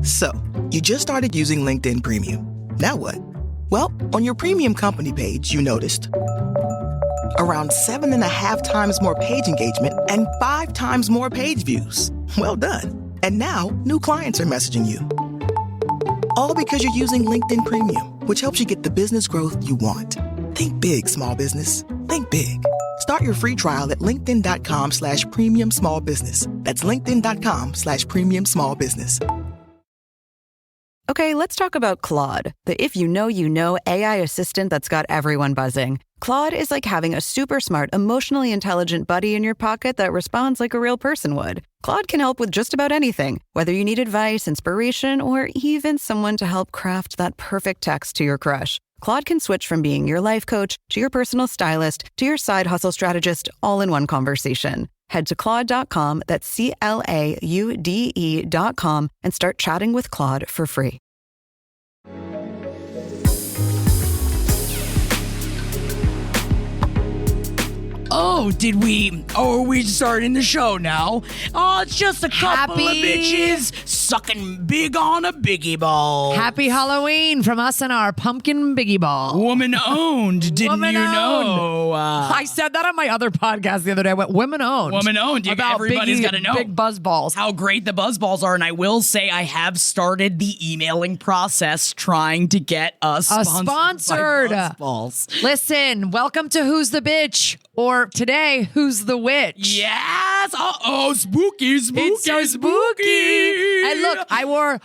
So, you just started using LinkedIn Premium. Now what? Well, on your premium company page, you noticed around 7.5 times more page engagement and 5 times more page views. Well done. And now, new clients are messaging you. All because you're using LinkedIn Premium, which helps you get the business growth you want. Think big, small business. Think big. Start your free trial at linkedin.com/premium small business. That's linkedin.com/premium small business. Okay, let's talk about Claude, the if-you-know AI assistant that's got everyone buzzing. Claude is like having a super smart, emotionally intelligent buddy in your pocket that responds like a real person would. Claude can help with just about anything, whether you need advice, inspiration, or even someone to help craft that perfect text to your crush. Claude can switch from being your life coach to your personal stylist to your side hustle strategist all in one conversation. Head to Claude.com, that's CLAUDE.com, and start chatting with Claude for free. Oh, did we? Oh, are we starting the show now? Oh, it's just a couple of bitches sucking big on a biggie ball. Happy Halloween from us and our pumpkin biggie ball. Woman owned, didn't you know? I said that on my other podcast the other day. I went, women owned. Woman owned. Everybody's got to know. Big buzz balls. How great the buzz balls are. And I will say I have started the emailing process trying to get us sponsored by buzz balls. Listen, welcome to Who's the Bitch? Or today, Who's the Witch? Yes. Oh, spooky. It's so spooky. And look, I wore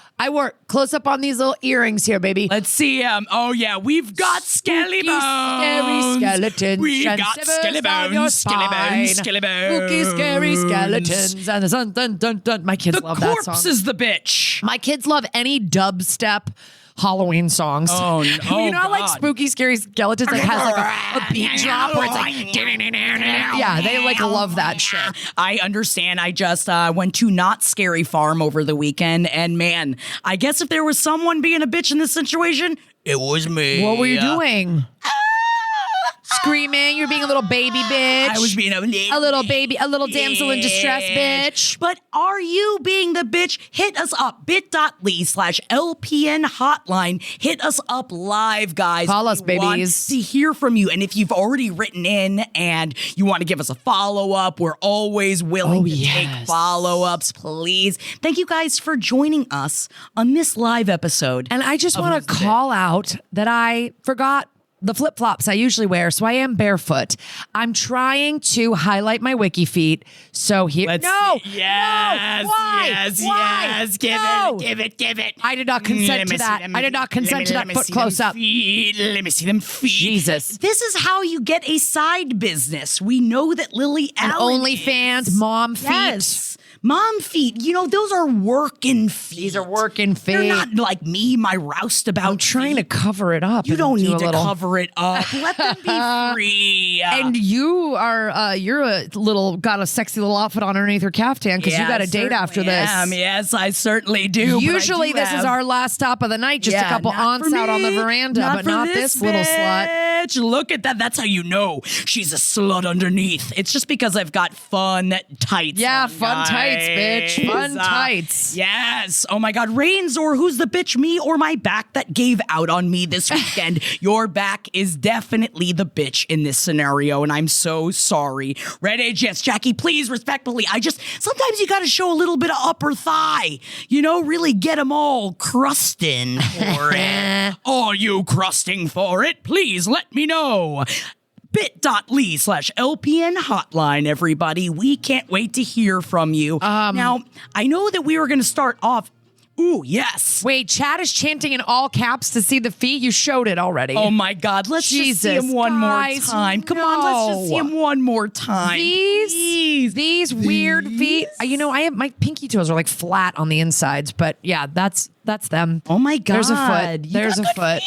close up on these little earrings here, baby. Let's see. Oh yeah, we've got skelly bones. Scary skeletons. We got skelly bones. Spooky, scary skeletons. And the dun, dun, dun. My kids love that song. The corpse is the bitch. My kids love any dubstep Halloween songs. Oh, no. You know how like spooky, scary skeletons like has like a beat drop where it's like yeah, they like love that shit. I understand. I just went to Not Scary Farm over the weekend, and man, I guess if there was someone being a bitch in this situation, it was me. What were you doing? Screaming, you're being a little baby bitch. I was being a little baby, a little damsel in distress bitch. But are you being the bitch? Hit us up, bit.ly/LPN hotline. Hit us up live, guys. Call us, babies. Want to hear from you. And if you've already written in and you want to give us a follow-up, we're always willing to take follow-ups, please. Thank you guys for joining us on this live episode. And I just want to call out that I forgot the flip-flops I usually wear, so I am barefoot. I'm trying to highlight my wiki feet. So here, Yes, why? yes. Give it. I did not consent to that. I did not consent to that foot close up. Let me see them feet. Jesus. This is how you get a side business. We know that Lily Allen OnlyFans, mom feet. Yes. Mom feet, you know, those are working feet. These are working feet. They're not like me, my roustabout. I'm trying to cover it up. You don't need to cover it up. Let them be free. And you are, you're got a sexy little outfit on underneath your caftan because you got a date after this. Yes, I certainly do. Usually this is our last stop of the night, just a couple aunts out on the veranda, but not this little slut. Look at that. That's how you know she's a slut underneath. It's just because I've got fun tights. Yeah, on, fun guys. tights, bitch. Fun tights. Yes. Oh my God. Rains or who's the bitch, me or my back that gave out on me this weekend? Your back is definitely the bitch in this scenario, and I'm so sorry. Red Age, yes. Jackie, please, respectfully. Sometimes you got to show a little bit of upper thigh. You know, really get them all crusting for it. Are you crusting for it? Please let me know. bit.ly/LPN hotline, everybody. We can't wait to hear from you. Now, I know that we were going to start off. Ooh, yes. Wait, Chad is chanting in all caps to see the feet? You showed it already. Oh my God, let's just see him one more time. Come on, let's just see him one more time. These weird feet. You know, my pinky toes are like flat on the insides, but yeah, that's them. Oh my God. There's a foot. There's a foot.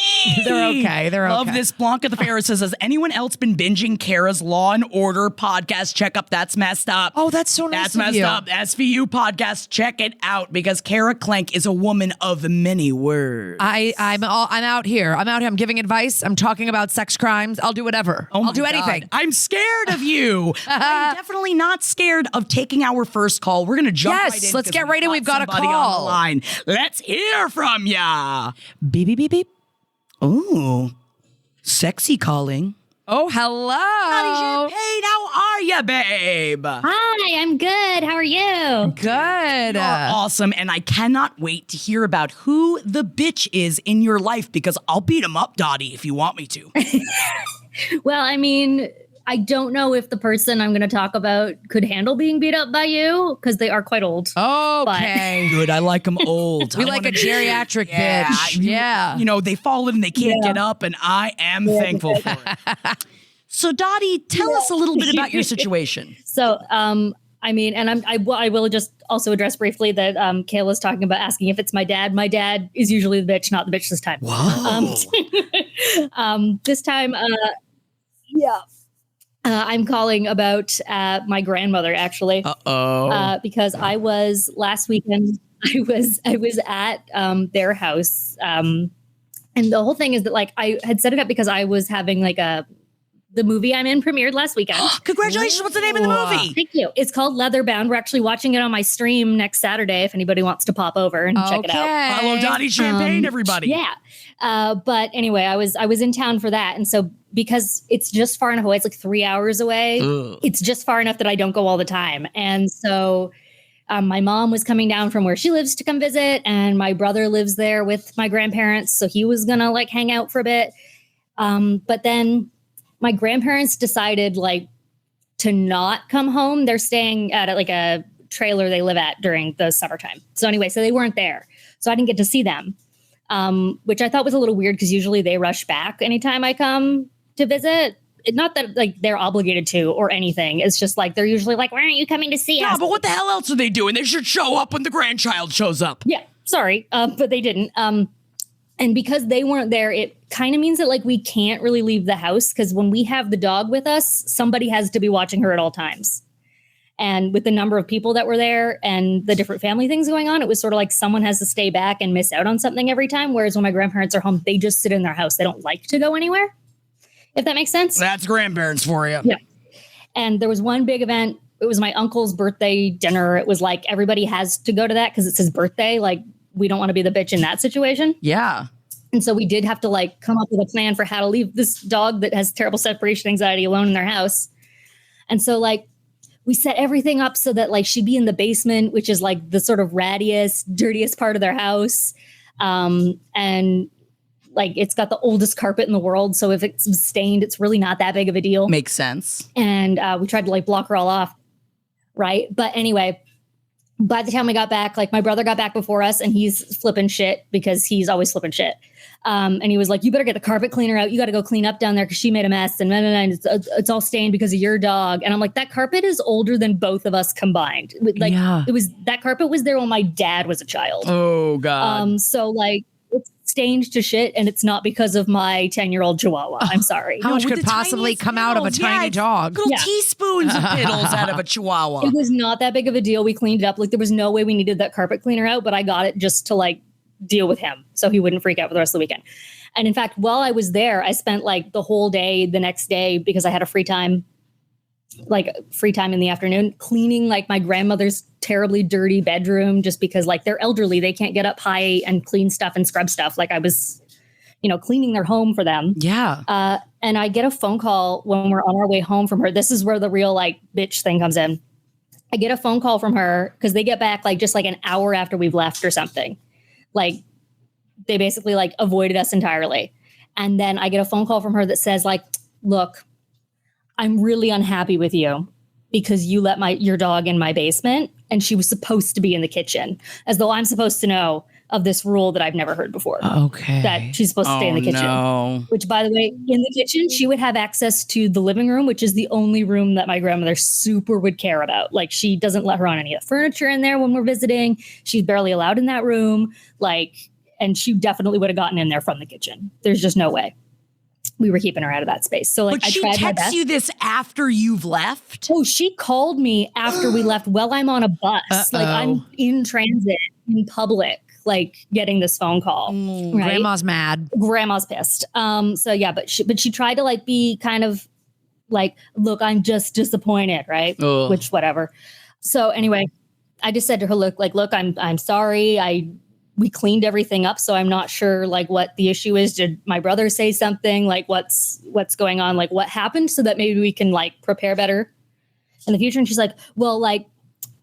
They're okay. Love this. Blanca the Ferris says, has anyone else been binging Kara's Law and Order podcast? Check up. That's messed up. Oh, that's so nice. That's messed up. SVU podcast. Check it out because Kara Klenk is a woman of many words. I'm out here. I'm giving advice. I'm talking about sex crimes. I'll do whatever. I'll do anything. I'm scared of you. I'm definitely not scared of taking our first call. We're going to jump right in. Let's get right in. We've got a call on the line. Let's hear hear from ya. Beep, beep, beep, beep. Ooh, sexy calling. Oh, hello. Champagne, how are ya, babe? Hi, I'm good. How are you? Good. You're awesome, and I cannot wait to hear about who the bitch is in your life because I'll beat him up, Dottie, if you want me to. Well, I mean, I don't know if the person I'm going to talk about could handle being beat up by you because they are quite old. Okay. Good, I like him old. We I like a wanna- geriatric bitch. Yeah. You know, they fall in and they can't get up, and I am thankful for it. So, Dottie, tell us a little bit about your situation. So, I mean, and I will just also address briefly that Kayla's talking about asking if it's my dad. My dad is usually the bitch, not the bitch this time. Whoa. This time, I'm calling about my grandmother, actually. Uh-oh. Because I was last weekend. I was at their house, and the whole thing is that like I had set it up because I was having like the movie I'm in premiered last weekend. Congratulations. What's the name of the movie? Thank you. It's called Leatherbound. We're actually watching it on my stream next Saturday if anybody wants to pop over and check it out. Follow Dottie Champagne, everybody. Yeah. But anyway, I was in town for that. And so because it's just far enough away, it's like 3 hours away. Ugh. It's just far enough that I don't go all the time. And so my mom was coming down from where she lives to come visit. And my brother lives there with my grandparents. So he was going to like hang out for a bit. But then my grandparents decided like to not come home. They're staying at like a trailer they live at during the summertime. So anyway, so they weren't there. So I didn't get to see them, which I thought was a little weird because usually they rush back anytime I come to visit. Not that like they're obligated to or anything. It's just like they're usually like, why aren't you coming to see us? Yeah, but what the hell else are they doing? They should show up when the grandchild shows up. Yeah, sorry, but they didn't. And because they weren't there, it kind of means that like we can't really leave the house because when we have the dog with us, somebody has to be watching her at all times. And with the number of people that were there and the different family things going on, it was sort of like someone has to stay back and miss out on something every time. Whereas when my grandparents are home, they just sit in their house. They don't like to go anywhere, if that makes sense. That's grandparents for you. Yeah. And there was one big event. It was my uncle's birthday dinner. It was like everybody has to go to that because it's his birthday. Like, we don't want to be the bitch in that situation. Yeah. And so we did have to like come up with a plan for how to leave this dog that has terrible separation anxiety alone in their house. And so like we set everything up so that like she'd be in the basement, which is like the sort of rattiest, dirtiest part of their house. And like it's got the oldest carpet in the world. So if it's stained, it's really not that big of a deal. Makes sense. And we tried to like block her all off. Right. But anyway, by the time we got back, like my brother got back before us and he's flipping shit because he's always flipping shit. And he was like, you better get the carpet cleaner out. You got to go clean up down there because she made a mess and it's all stained because of your dog. And I'm like, that carpet is older than both of us combined. Like it was, that carpet was there when my dad was a child. Oh God. So like it's stained to shit and it's not because of my 10-year-old Chihuahua. I'm sorry. How much with could the possibly tiniest come out of a piddles. tiny it's dog? Little Yeah. teaspoons of piddles out of a Chihuahua. It was not that big of a deal. We cleaned it up. Like there was no way we needed that carpet cleaner out, but I got it just to like deal with him so he wouldn't freak out for the rest of the weekend. And in fact, while I was there, I spent like the whole day the next day because I had a free time in the afternoon cleaning like my grandmother's terribly dirty bedroom just because like they're elderly. They can't get up high and clean stuff and scrub stuff. Like I was, cleaning their home for them. Yeah. And I get a phone call when we're on our way home from her. This is where the real like bitch thing comes in. I get a phone call from her because they get back like just like an hour after we've left or something. Like they basically like avoided us entirely. And then I get a phone call from her that says like, look, I'm really unhappy with you because you let your dog in my basement and she was supposed to be in the kitchen, as though I'm supposed to know of this rule that I've never heard before. Okay. That she's supposed to stay in the kitchen. No. Which, by the way, in the kitchen, she would have access to the living room, which is the only room that my grandmother super would care about. Like, she doesn't let her on any of the furniture in there when we're visiting. She's barely allowed in that room. Like, and she definitely would have gotten in there from the kitchen. There's just no way we were keeping her out of that space. So, like, But I she tried my texts best. you this after you've left? Oh, she called me after we left while I'm on a bus. Like, I'm in transit in public, like getting this phone call. Right? Grandma's mad. Grandma's pissed. So yeah, but she tried to like be kind of like, look, I'm just disappointed, right? Ugh. Which whatever. So anyway, I just said to her, look, I'm sorry. we cleaned everything up. So I'm not sure like what the issue is. Did my brother say something? Like what's going on? Like what happened so that maybe we can like prepare better in the future? And she's like, well, like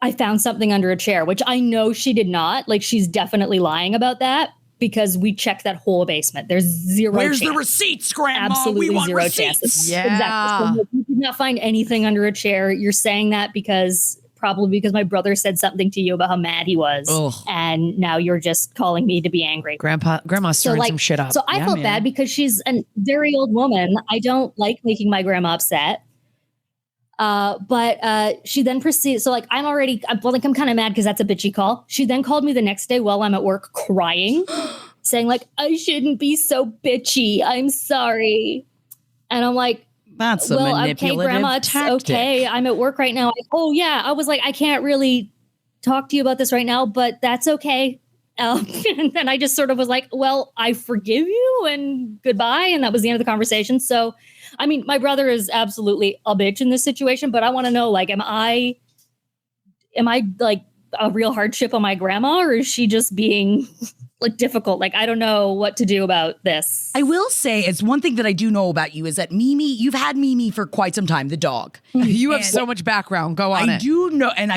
I found something under a chair, which I know she did not. Like she's definitely lying about that because we checked that whole basement. There's zero Where's chance. the receipts, Grandma? Absolutely we want zero receipts. chances. Yeah. Exactly. So you did not find anything under a chair. You're saying that probably because my brother said something to you about how mad he was. Ugh. And now you're just calling me to be angry. Grandma's stirring some shit up. So I felt bad because she's a very old woman. I don't like making my grandma upset. But she then proceeds. So like, I'm kind of mad because that's a bitchy call. She then called me the next day while I'm at work crying, saying like, I shouldn't be so bitchy. I'm sorry. And I'm like, That's a manipulative okay, Grandma, it's tactic. okay. I'm at work right now. Oh yeah. I was like, I can't really talk to you about this right now, but that's okay. And then I just sort of was like, well, I forgive you and goodbye. And that was the end of the conversation. So, I mean, my brother is absolutely a bitch in this situation, but I want to know, like, am I like a real hardship on my grandma, or is she just being like difficult? Like, I don't know what to do about this. I will say, it's one thing that I do know about you is that Mimi, you've had Mimi for quite some time, the dog. You have so much background. Go on I it. do know, and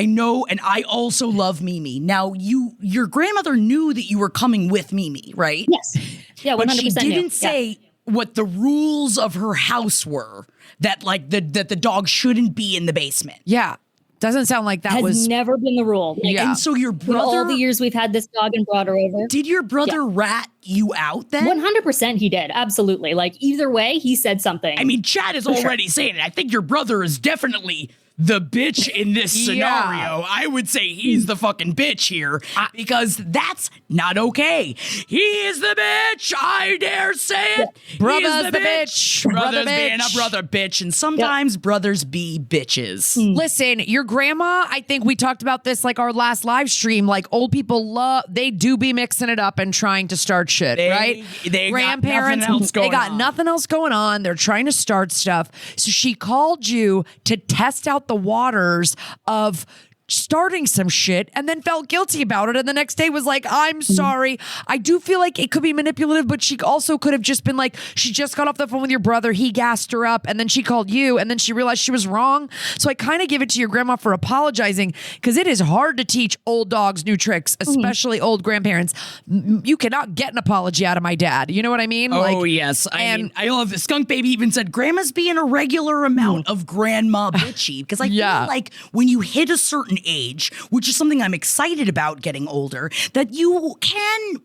I also love Mimi. Now, your grandmother knew that you were coming with Mimi, right? Yes. Yeah, 100% But she knew. didn't say what the rules of her house were, that like that the dog shouldn't be in the basement. Yeah. Doesn't sound like that Has was. never been the rule. Like, Yeah. And so your in brother, all the years we've had this dog and brought her over. did your brother rat you out then? 100% he did. Absolutely. Like either way, he said something. I mean, Chad is already saying it. I think your brother is definitely the bitch in this scenario. I would say he's the fucking bitch here because that's not okay. He is the bitch. I dare say it. Brother's He's the bitch. Brother's Brother being a bitch. brother bitch. And sometimes brothers be bitches. Listen, your grandma, I think we talked about this like our last live stream. Like old people they do be mixing it up and trying to start shit, right? They Grandparents, got nothing else going they got on. nothing else going on. They're trying to start stuff. So she called you to test out the waters of starting some shit and then felt guilty about it. And the next day was like, I'm sorry. I do feel like it could be manipulative, but she also could have just been like, she just got off the phone with your brother. He gassed her up and then she called you and then she realized she was wrong. So I kind of give it to your grandma for apologizing because it is hard to teach old dogs new tricks, especially old grandparents. You cannot get an apology out of my dad. You know what I mean? Oh, yes. I mean, I love this. Skunk Baby even said, Grandma's being a regular amount of grandma bitchy. Because I feel like when you hit a certain age, which is something I'm excited about getting older, that you can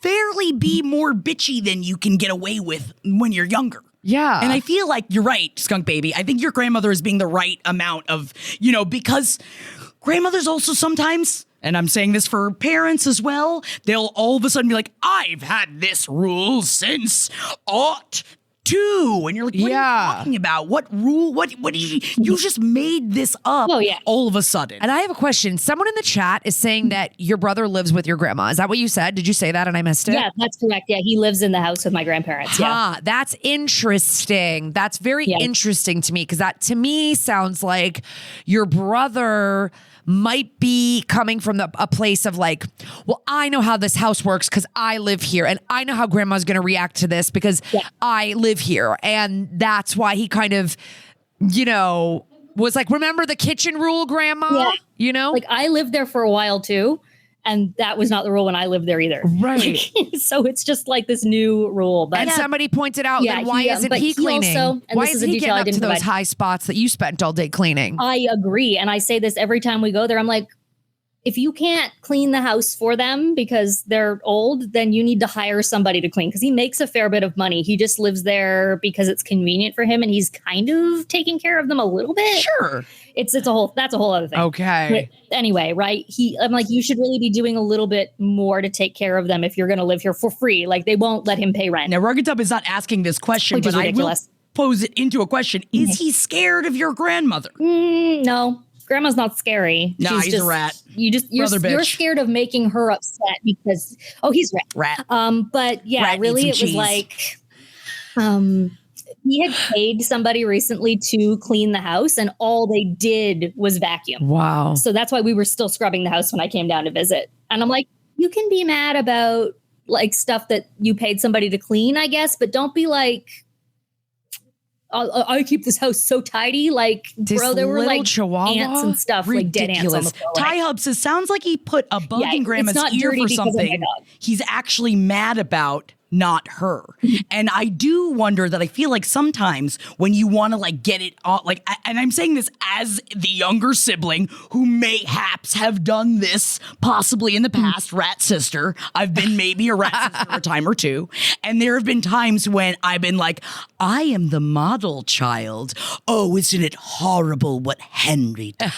fairly be more bitchy than you can get away with when you're younger. Yeah. And I feel like you're right, Skunk Baby. I think your grandmother is being the right amount of, because grandmothers also sometimes, and I'm saying this for parents as well, they'll all of a sudden be like, I've had this rule since ought to. And you're like, what are you talking about? What rule? What did you just made this up all of a sudden. And I have a question. Someone in the chat is saying that your brother lives with your grandma. Is that what you said? Did you say that and I missed it? Yeah, that's correct. Yeah, he lives in the house with my grandparents. Yeah. That's interesting. That's very interesting to me because that to me sounds like your brother might be coming from a place of like, well, I know how this house works because I live here and I know how grandma's going to react to this because I live here. And that's why he kind of, was like, remember the kitchen rule, grandma? Yeah. Like I lived there for a while too. And that was not the rule when I lived there either. Right. So it's just like this new rule. But and somebody pointed out, then why isn't he cleaning? Why isn't he getting up to those high spots that you spent all day cleaning? I agree. And I say this every time we go there. I'm like, if you can't clean the house for them because they're old, then you need to hire somebody to clean because he makes a fair bit of money. He just lives there because it's convenient for him and he's kind of taking care of them a little bit. Sure. That's a whole other thing. Okay. But anyway, right. I'm like, you should really be doing a little bit more to take care of them if you're going to live here for free. Like they won't let him pay rent. Now, Rugged Tub is not asking this question, Which but is I will ridiculous. pose it into a question. Is he scared of your grandmother? No. Grandma's not scary. Nah, She's he's just, a rat. You're scared of making her upset because he's rat. But yeah, Rat really needs it some was cheese. like he had paid somebody recently to clean the house and all they did was vacuum. Wow. So that's why we were still scrubbing the house when I came down to visit. And I'm like, you can be mad about like stuff that you paid somebody to clean, I guess, but don't be like, I keep this house so tidy. Like, This bro, there were little like Chihuahua? ants and stuff, like dead ants on the Ridiculous. floor. Ty Hub says, sounds like he put a bug Yeah, in it's Grandma's not ear dirty for because of my something dog. he's actually mad about, not her. And I do wonder that I feel like sometimes when you want to like get it all, like, and I'm saying this as the younger sibling who mayhaps have done this possibly in the past, rat sister. I've been maybe a rat sister a time or two. And there have been times when I've been like, I am the model child. Oh, isn't it horrible what Henry does?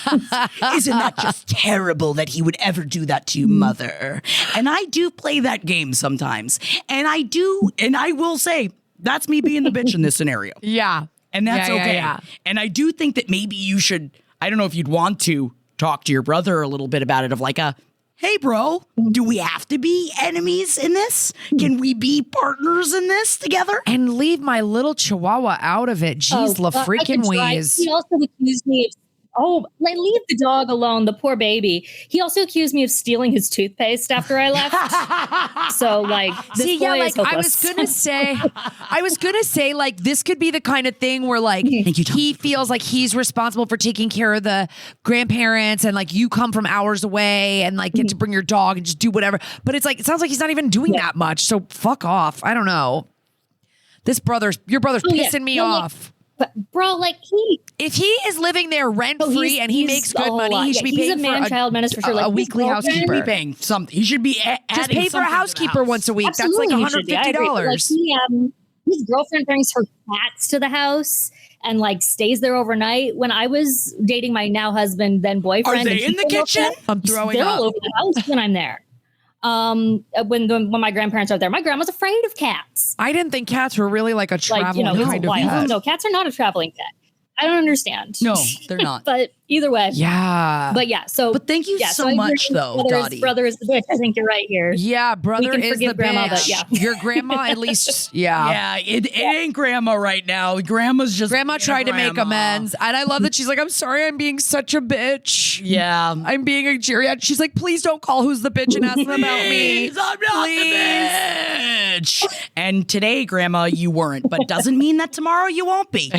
Isn't that just terrible that he would ever do that to you, mother? And I do play that game sometimes. And I will say, that's me being the bitch in this scenario. Yeah. And that's Yeah, yeah, okay. yeah. And I do think that maybe you should, I don't know if you'd want to talk to your brother a little bit about it, of like hey, bro, do we have to be enemies in this? Can we be partners in this together? And leave my little Chihuahua out of it. Jeez, la I freaking could try. wheeze. He also accused me of, like, leave the dog alone, the poor baby. He also accused me of stealing his toothpaste after I left. So, like, this See, boy yeah, is like hopeless. I was gonna say, like, this could be the kind of thing where, like, he feels like he's responsible for taking care of the grandparents, and like you come from hours away and like get to bring your dog and just do whatever. But it's like, it sounds like he's not even doing that much. So fuck off. I don't know. Your brother's Oh, yeah. pissing me No, like, off. But, bro, like, If he is living there rent free and he makes good money, he should be he's paying a for man-child menace for sure. Like, a his weekly girlfriend- He should housekeeper. be paying something. He should be adding Just pay for a something to the housekeeper house. once a week. Absolutely, That's he like should be. I agree. But, like, $150. his girlfriend brings her cats to the house and like stays there overnight. When I was dating my now husband, then boyfriend, Are they and in the kitchen? I'm throwing they're up. all over the house when I'm there. When my grandparents are there, my grandma's afraid of cats. I didn't think cats were really like a traveling kind of wild. pet. No, cats are not a traveling pet. I don't understand. No, they're not. But either way, Yeah. But yeah, so But thank you so I much, agree. though, Dottie. Brother is the bitch. I think you're right here. Yeah, brother We can is forgive the grandma, bitch. but yeah. Your grandma, at least, Yeah, it ain't grandma right now. Grandma's just Grandma being a tried to make grandma. amends. And I love that she's like, I'm sorry I'm being such a bitch. Yeah. I'm being a geriatric. She's like, please don't call who's the bitch and ask them about me. Please, I'm not the bitch. And today, Grandma, you weren't, but doesn't mean that tomorrow you won't be.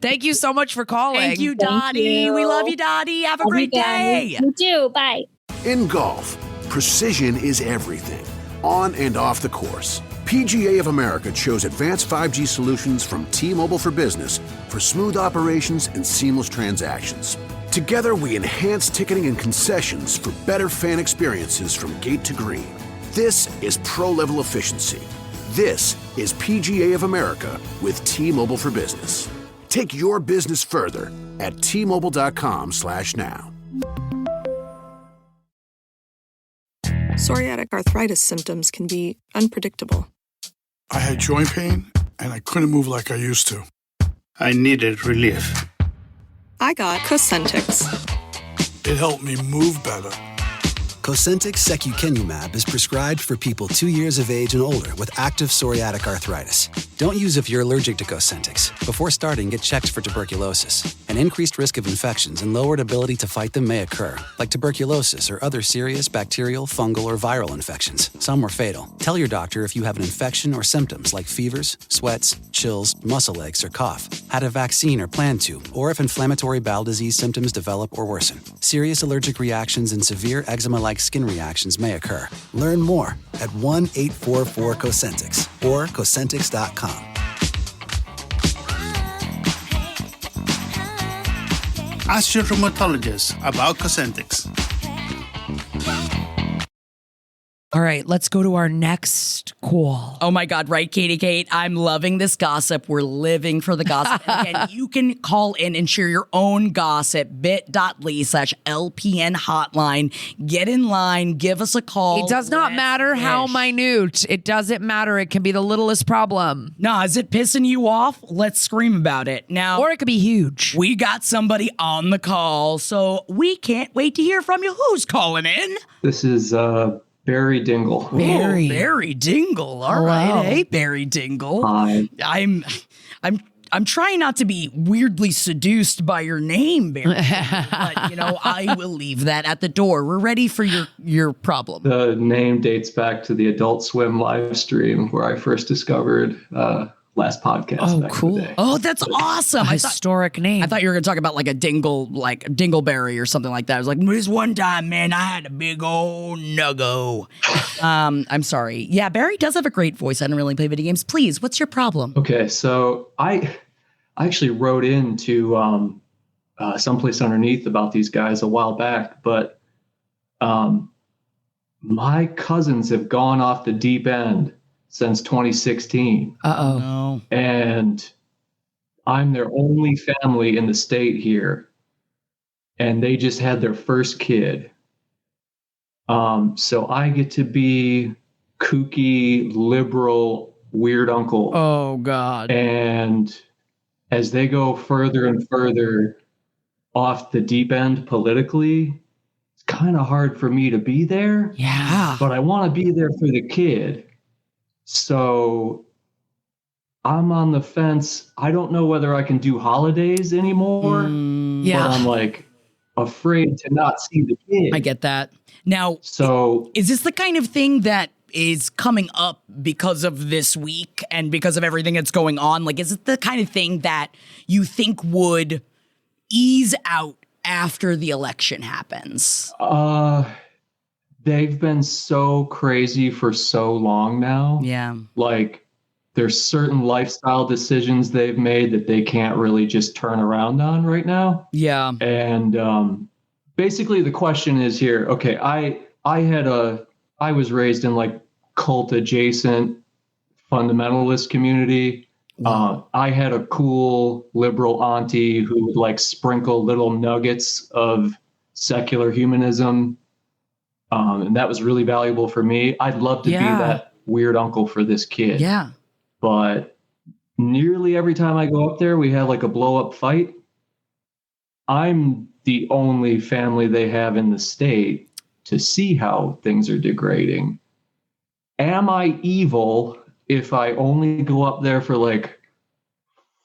Thank you so much for calling. Thank you, Dottie. you. We love you, Dottie. Have a Love great you guys. day. You too. Bye. In golf, precision is everything, on and off the course. PGA of America chose advanced 5G solutions from T-Mobile for Business for smooth operations and seamless transactions. Together, we enhance ticketing and concessions for better fan experiences from gate to green. This is pro-level efficiency. This is PGA of America with T-Mobile for Business. Take your business further at T-Mobile.com/now. Psoriatic arthritis symptoms can be unpredictable. I had joint pain, and I couldn't move like I used to. I needed relief. I got Cosentix. It helped me move better. Cosentix secukinumab is prescribed for people 2 years of age and older with active psoriatic arthritis. Don't use if you're allergic to Cosentix. Before starting, get checked for tuberculosis. An increased risk of infections and lowered ability to fight them may occur, like tuberculosis or other serious bacterial, fungal, or viral infections. Some were fatal. Tell your doctor if you have an infection or symptoms like fevers, sweats, chills, muscle aches, or cough, had a vaccine or plan to, or if inflammatory bowel disease symptoms develop or worsen. Serious allergic reactions and severe eczema-like skin reactions may occur. Learn more at 1-844-COSENTIX or Cosentix.com. Ask your rheumatologist about Cosentix. All right, let's go to our next call. Oh my God, right, Katie Kate? I'm loving this gossip. We're living for the gossip. And again, you can call in and share your own gossip, bit.ly/LPN hotline. Get in line, give us a call. It does not Let's matter how fish. minute. It doesn't matter. It can be the littlest problem. Nah, is it pissing you off? Let's scream about it. Now, Or it could be huge. we got somebody on the call, so we can't wait to hear from you. Who's calling in? This is Barry Dingle. Barry. Barry Dingle. All Hello. right. Hey, Barry Dingle. Hi. I'm I'm trying not to be weirdly seduced by your name, Barry. But, you know, I will leave that at the door. We're ready for your problem. The name dates back to the Adult Swim live stream where I first discovered last podcast. Oh, back cool. in the day. Oh, that's awesome. Historic name. I thought you were going to talk about like a dingleberry or something like that. I was like, this one time, man, I had a big old nuggo. I'm sorry. Yeah, Barry does have a great voice. I don't really play video games. Please, what's your problem? Okay, so I actually wrote into Someplace Underneath about these guys a while back, but my cousins have gone off the deep end since 2016. Uh-oh. No. And I'm their only family in the state here. And they just had their first kid. So I get to be kooky, liberal, weird uncle. Oh, God. And as they go further and further off the deep end politically, it's kind of hard for me to be there. Yeah. But I want to be there for the kid. So I'm on the fence. I don't know whether I can do holidays anymore. Yeah. But I'm like afraid to not see the kid. I get that. Now, So is this the kind of thing that is coming up because of this week and because of everything that's going on? Like, is it the kind of thing that you think would ease out after the election happens? they've been so crazy for so long now. Yeah. Like there's certain lifestyle decisions they've made that they can't really just turn around on right now. Yeah. And basically the question is here, okay, I was raised in like cult adjacent fundamentalist community. I had a cool liberal auntie who would like sprinkle little nuggets of secular humanism. And that was really valuable for me. I'd love to be that weird uncle for this kid. Yeah. But nearly every time I go up there, we have like a blow up fight. I'm the only family they have in the state to see how things are degrading. Am I evil if I only go up there for like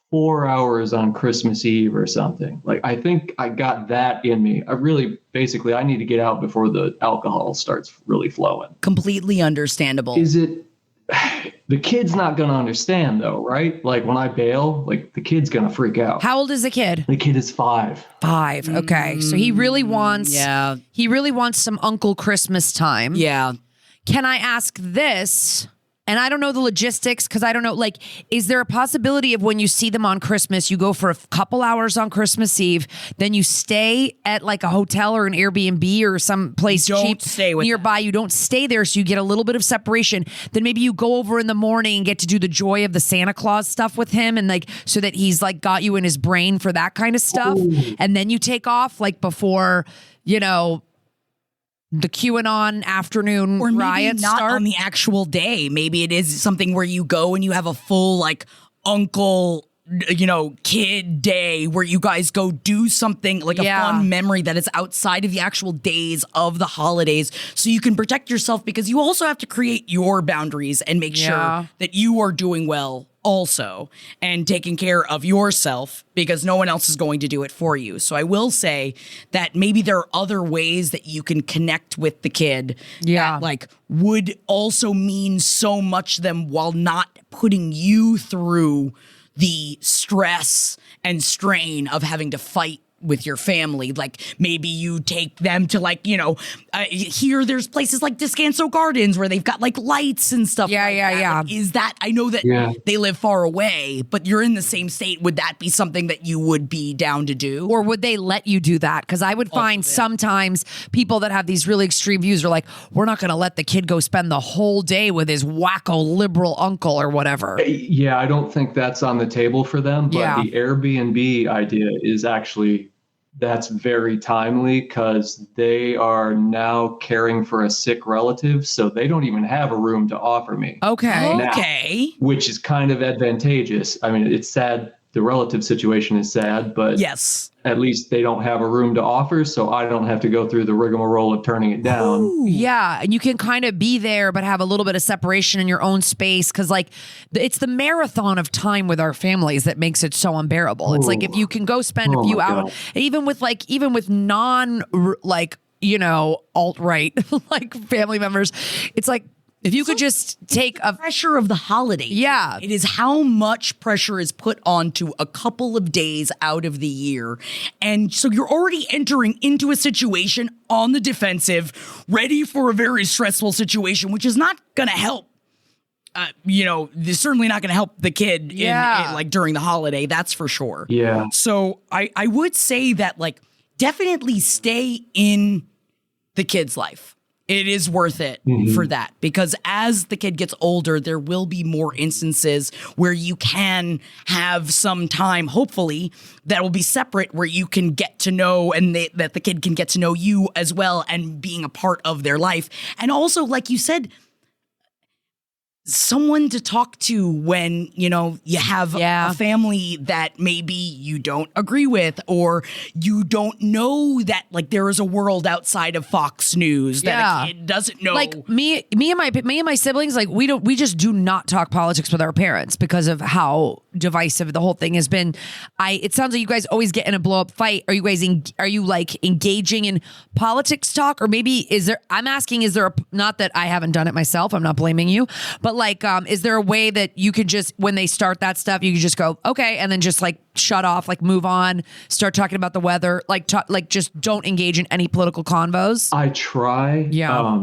4 hours on Christmas Eve or something? Like, I think I got that in me. I need to get out before the alcohol starts really flowing. Completely understandable. Is it, the kid's not going to understand though, right? Like when I bail, like the kid's going to freak out. How old is the kid? The kid is 5. 5. Okay. So he really wants, he really wants some Uncle Christmas time. Yeah. Can I ask this? And I don't know the logistics because I don't know, like, is there a possibility of when you see them on Christmas, you go for a couple hours on Christmas Eve, then you stay at like a hotel or an Airbnb or some place cheap nearby. You don't stay there, so you get a little bit of separation. Then maybe you go over in the morning and get to do the joy of the Santa Claus stuff with him, and like so that he's like got you in his brain for that kind of stuff. Ooh. And then you take off like before, you know, the QAnon afternoon or maybe riots not start. On the actual day. Maybe it is something where you go and you have a full like uncle, you know, kid day where you guys go do something like a fun memory that is outside of the actual days of the holidays, so you can protect yourself, because you also have to create your boundaries and make sure that you are doing well also and taking care of yourself, because no one else is going to do it for you. So I will say that maybe there are other ways that you can connect with the kid that like would also mean so much to them while not putting you through the stress and strain of having to fight with your family. Like maybe you take them to like, you know, here there's places like Descanso Gardens where they've got like lights and stuff. Like, is that, I know that they live far away, but you're in the same state. Would that be something that you would be down to do? Or would they let you do that? Because I would find sometimes people that have these really extreme views are like, we're not going to let the kid go spend the whole day with his wacko liberal uncle or whatever. Yeah, I don't think that's on the table for them. But the Airbnb idea is actually, that's very timely, because they are now caring for a sick relative, so they don't even have a room to offer me. Okay. Now, which is kind of advantageous. I mean, it's sad the relative situation is sad, but yes, at least they don't have a room to offer, so I don't have to go through the rigmarole of turning it down. Ooh. Yeah, and you can kind of be there, but have a little bit of separation in your own space, because like it's the marathon of time with our families that makes it so unbearable. It's like if you can go spend a few hours, even with non like alt-right like family members, it's like if you could just take a pressure of the holiday. Yeah. It is how much pressure is put onto a couple of days out of the year. And so you're already entering into a situation on the defensive, ready for a very stressful situation, which is not going to help. This certainly not going to help the kid in like during the holiday. That's for sure. Yeah. So I would say that like definitely stay in the kid's life. It is worth it for that, because as the kid gets older, there will be more instances where you can have some time, hopefully, that will be separate, where you can get to know and that the kid can get to know you as well and being a part of their life. And also, like you said, someone to talk to when, you have a family that maybe you don't agree with, or you don't know that like there is a world outside of Fox News that a kid doesn't know. Like me and my siblings, like we just do not talk politics with our parents because of how divisive the whole thing has been. It sounds like you guys always get in a blow up fight. Are you like engaging in politics talk, or maybe is there not that I haven't done it myself, I'm not blaming you, but like, is there a way that you could just, when they start that stuff, you can just go, okay, and then just like shut off, like move on, start talking about the weather, like just don't engage in any political convos? I try. Yeah.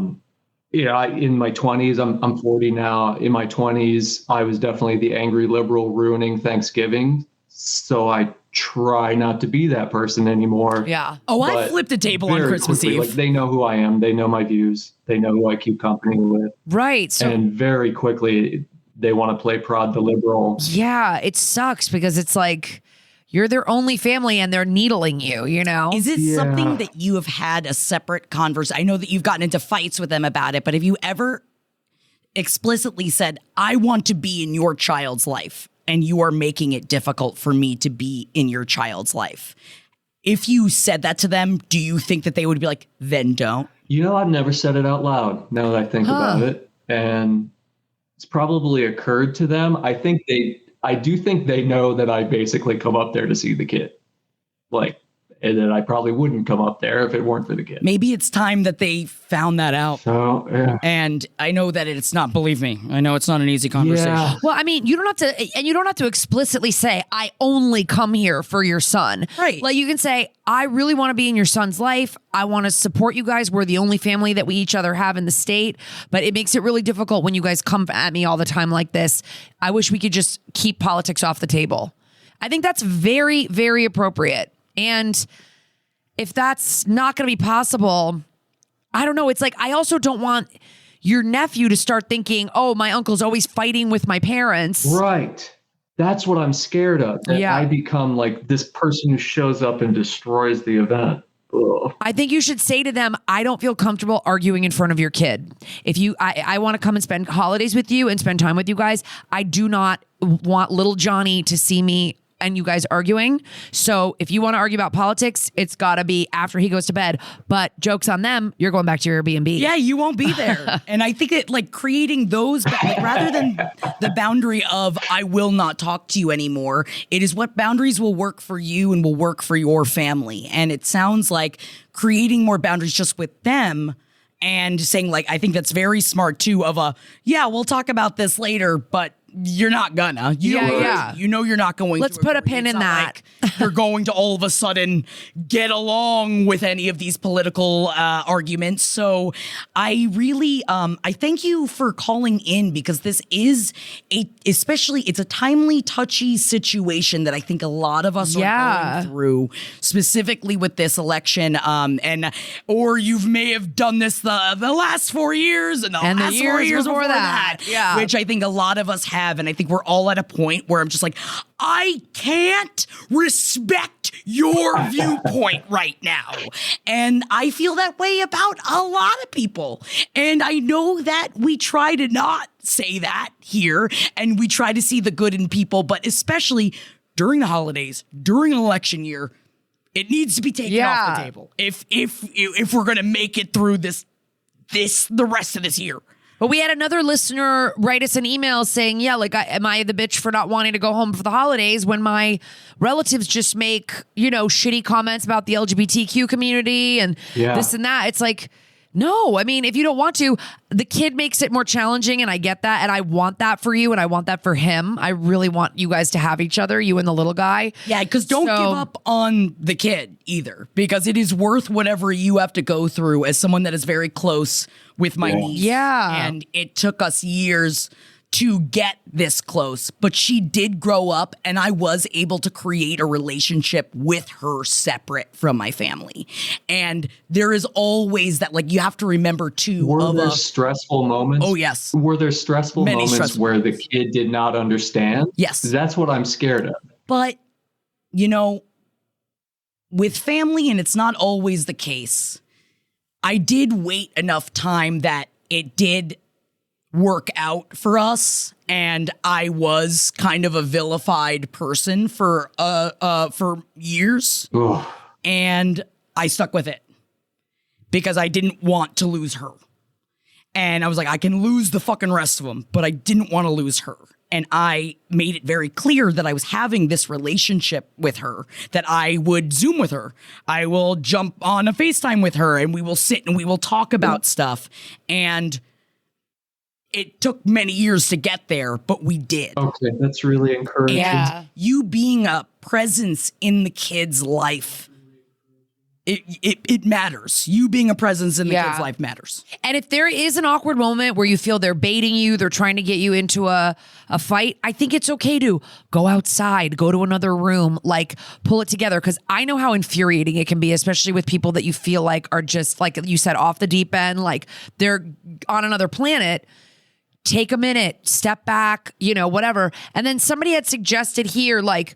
In my 20s, I'm 40 now. In my 20s, I was definitely the angry liberal ruining Thanksgiving. So I try not to be that person anymore. Yeah. Oh, I flipped a table on Christmas Eve. Like, they know who I am. They know my views. They know who I keep company with. Right. So, and very quickly, they want to play prod the liberal. Yeah, it sucks because it's like you're their only family and they're needling you, Is it something that you have had a separate conversation? I know that you've gotten into fights with them about it, but have you ever explicitly said, I want to be in your child's life, and you are making it difficult for me to be in your child's life? If you said that to them, do you think that they would be like, then don't? I've never said it out loud now that I think about it. And it's probably occurred to them. I do think they know that I basically come up there to see the kid. And then I probably wouldn't come up there if it weren't for the kid. Maybe it's time that they found that out. So, yeah. And I know that it's not, believe me, I know it's not an easy conversation. Yeah. Well, I mean, you don't have to explicitly say, I only come here for your son. Right. Like you can say, I really want to be in your son's life. I want to support you guys. We're the only family that we each other have in the state, but it makes it really difficult when you guys come at me all the time like this. I wish we could just keep politics off the table. I think that's very, very appropriate. And if that's not going to be possible, I don't know. It's like, I also don't want your nephew to start thinking, oh, my uncle's always fighting with my parents. Right. That's what I'm scared of. That I become like this person who shows up and destroys the event. Ugh. I think you should say to them, I don't feel comfortable arguing in front of your kid. If I want to come and spend holidays with you and spend time with you guys. I do not want little Johnny to see me and you guys arguing. So if you want to argue about politics, it's got to be after he goes to bed. But joke's on them, you're going back to your Airbnb. Yeah, you won't be there. And I think that like creating those, rather than the boundary of I will not talk to you anymore, it is what boundaries will work for you and will work for your family. And it sounds like creating more boundaries just with them and saying like, I think that's very smart too of we'll talk about this later, but you're not gonna. You know you're not going to. Let's put a pin in that. Like you're going to all of a sudden get along with any of these political arguments. So I really, I thank you for calling in, because this is it's a timely, touchy situation that I think a lot of us are going through, specifically with this election. Or you may have done this the last 4 years and the last 4 years before that. Yeah. Which I think a lot of us have. And I think we're all at a point where I'm just like, I can't respect your viewpoint right now. And I feel that way about a lot of people. And I know that we try to not say that here, and we try to see the good in people, but especially during the holidays, during an election year, it needs to be taken off the table. If we're gonna make it through the rest of this year. But we had another listener write us an email saying, yeah, like, am I the bitch for not wanting to go home for the holidays when my relatives just make, shitty comments about the LGBTQ community and this and that? It's like, no, I mean, if you don't want to, the kid makes it more challenging, and I get that, and I want that for you, and I want that for him. I really want you guys to have each other, you and the little guy. Yeah, because don't give up on the kid either, because it is worth whatever you have to go through as someone that is very close with my niece. Yeah. And it took us years to get this close, but she did grow up, and I was able to create a relationship with her separate from my family. And there is always that, like, you have to remember too. Were there stressful moments? Oh, yes. Were there stressful moments where the kid did not understand? Yes. That's what I'm scared of. But, with family, and it's not always the case, I did wait enough time that it did work out for us, and I was kind of a vilified person for years. Ugh. And I stuck with it because I didn't want to lose her. And I was like, I can lose the fucking rest of them, but I didn't want to lose her. And I made it very clear that I was having this relationship with her, that I would Zoom with her. I will jump on a FaceTime with her, and we will sit and we will talk about stuff. And it took many years to get there, but we did. Okay, that's really encouraging. And you being a presence in the kid's life, it matters. You being a presence in the kid's life matters. And if there is an awkward moment where you feel they're baiting you, they're trying to get you into a fight, I think it's okay to go outside, go to another room, like pull it together. Because I know how infuriating it can be, especially with people that you feel like are just, like you said, off the deep end, like they're on another planet. Take a minute, step back, whatever. And then somebody had suggested here, like,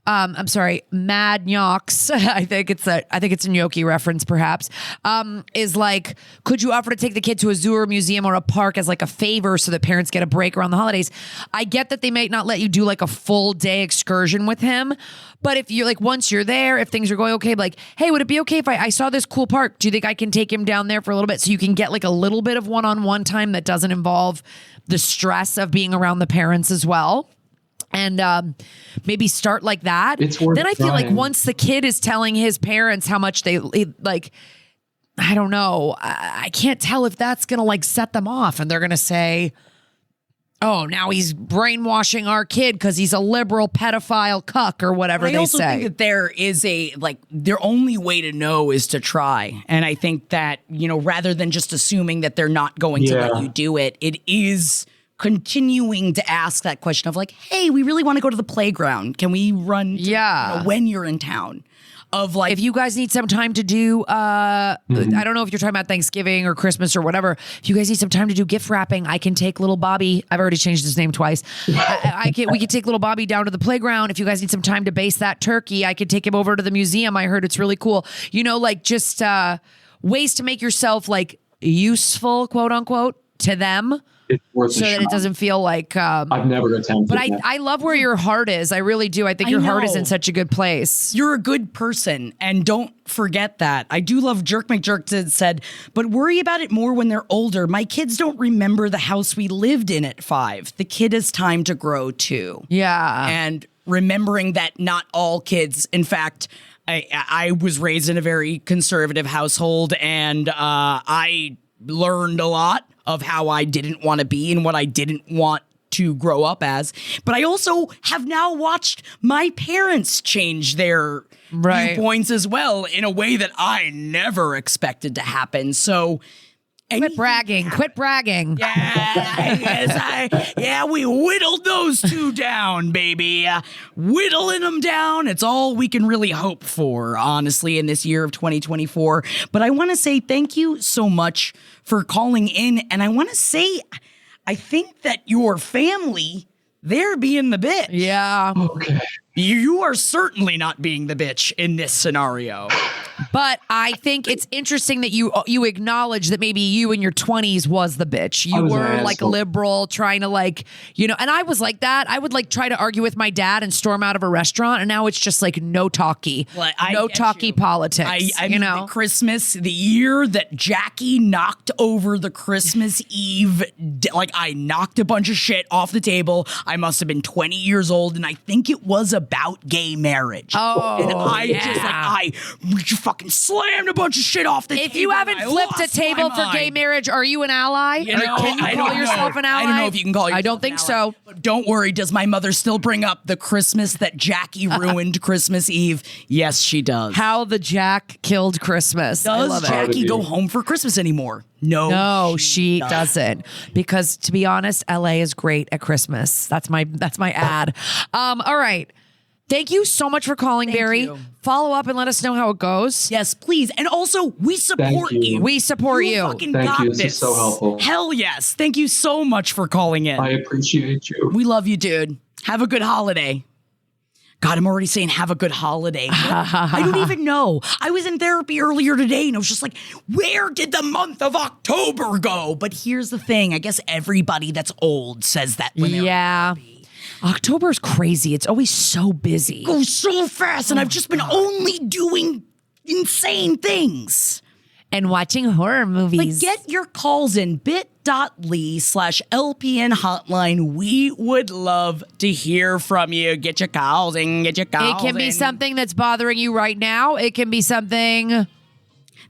I'm sorry, Mad Knox, I think it's a gnocchi reference perhaps, is like, could you offer to take the kid to a zoo or museum or a park as like a favor so that parents get a break around the holidays? I get that they might not let you do like a full day excursion with him, but if you're like, once you're there, if things are going okay, like, hey, would it be okay if I saw this cool park? Do you think I can take him down there for a little bit so you can get like a little bit of one-on-one time that doesn't involve the stress of being around the parents as well? And maybe start like that. It's worth then I feel trying. like once the kid is telling his parents how much they like, I don't know. I can't tell if that's going to like set them off, and they're going to say, oh, now he's brainwashing our kid because he's a liberal pedophile cuck or whatever they say. I also think that there is their only way to know is to try. And I think that, rather than just assuming that they're not going to let you do it, it is continuing to ask that question of like, hey, we really want to go to the playground. Can we run when you're in town? Of like, if you guys need some time to do, I don't know if you're talking about Thanksgiving or Christmas or whatever. If you guys need some time to do gift wrapping, I can take little Bobby. I've already changed his name twice. We can take little Bobby down to the playground. If you guys need some time to baste that turkey, I could take him over to the museum. I heard it's really cool. Like just ways to make yourself like useful, quote unquote, to them. It's worth so that it doesn't feel like I've never attempted but that. I love where your heart is. I really do. I think your heart is in such a good place. You're a good person, and don't forget that. I do love Jerk McJerk said, but worry about it more when they're older. My kids don't remember the house we lived in at 5. The kid has time to grow too. Yeah. And remembering that not all kids, in fact, I was raised in a very conservative household, and I learned a lot of how I didn't want to be and what I didn't want to grow up as. But I also have now watched my parents change their viewpoints as well in a way that I never expected to happen. So Quit bragging. Yeah, we whittled those two down, baby. Whittling them down. It's all we can really hope for, honestly, in this year of 2024. But I want to say thank you so much for calling in. And I want to say, I think that your family, they're being the bitch. Yeah. Okay. You are certainly not being the bitch in this scenario. But I think it's interesting that you acknowledge that maybe you in your 20s was the bitch. You were like liberal, trying to like, and I was like that. I would like try to argue with my dad and storm out of a restaurant. And now it's just like no talkie, no talkie politics. I mean, the Christmas, the year that Jackie knocked over the Christmas Eve, like I knocked a bunch of shit off the table. I must have been 20 years old. And I think it was about gay marriage. Oh, and I fucking slammed a bunch of shit off the table. If you haven't flipped a table for gay marriage, are you an ally? Can you call yourself an ally? I don't know if you can call yourself I don't think so. But don't worry. Does my mother still bring up the Christmas that Jackie ruined Christmas Eve? Yes, she does. How the Jack killed Christmas. Does Jackie go home for Christmas anymore? No, she doesn't. Because to be honest, LA is great at Christmas. That's my ad. All right. Thank you so much for calling, Barry. Follow up and let us know how it goes. Yes, please. And also, we support you. We support you. Fucking got this is so helpful. Hell yes. Thank you so much for calling in. I appreciate you. We love you, dude. Have a good holiday. God, I'm already saying have a good holiday. I don't even know. I was in therapy earlier today and I was just like, where did the month of October go? But here's the thing. I guess everybody that's old says that when they're in therapy. October's crazy. It's always so busy. It goes so fast, and I've just been only doing insane things. And watching horror movies. Like, get your calls in bit.ly/LPN hotline. We would love to hear from you. Get your calls in, It can be something that's bothering you right now. It can be something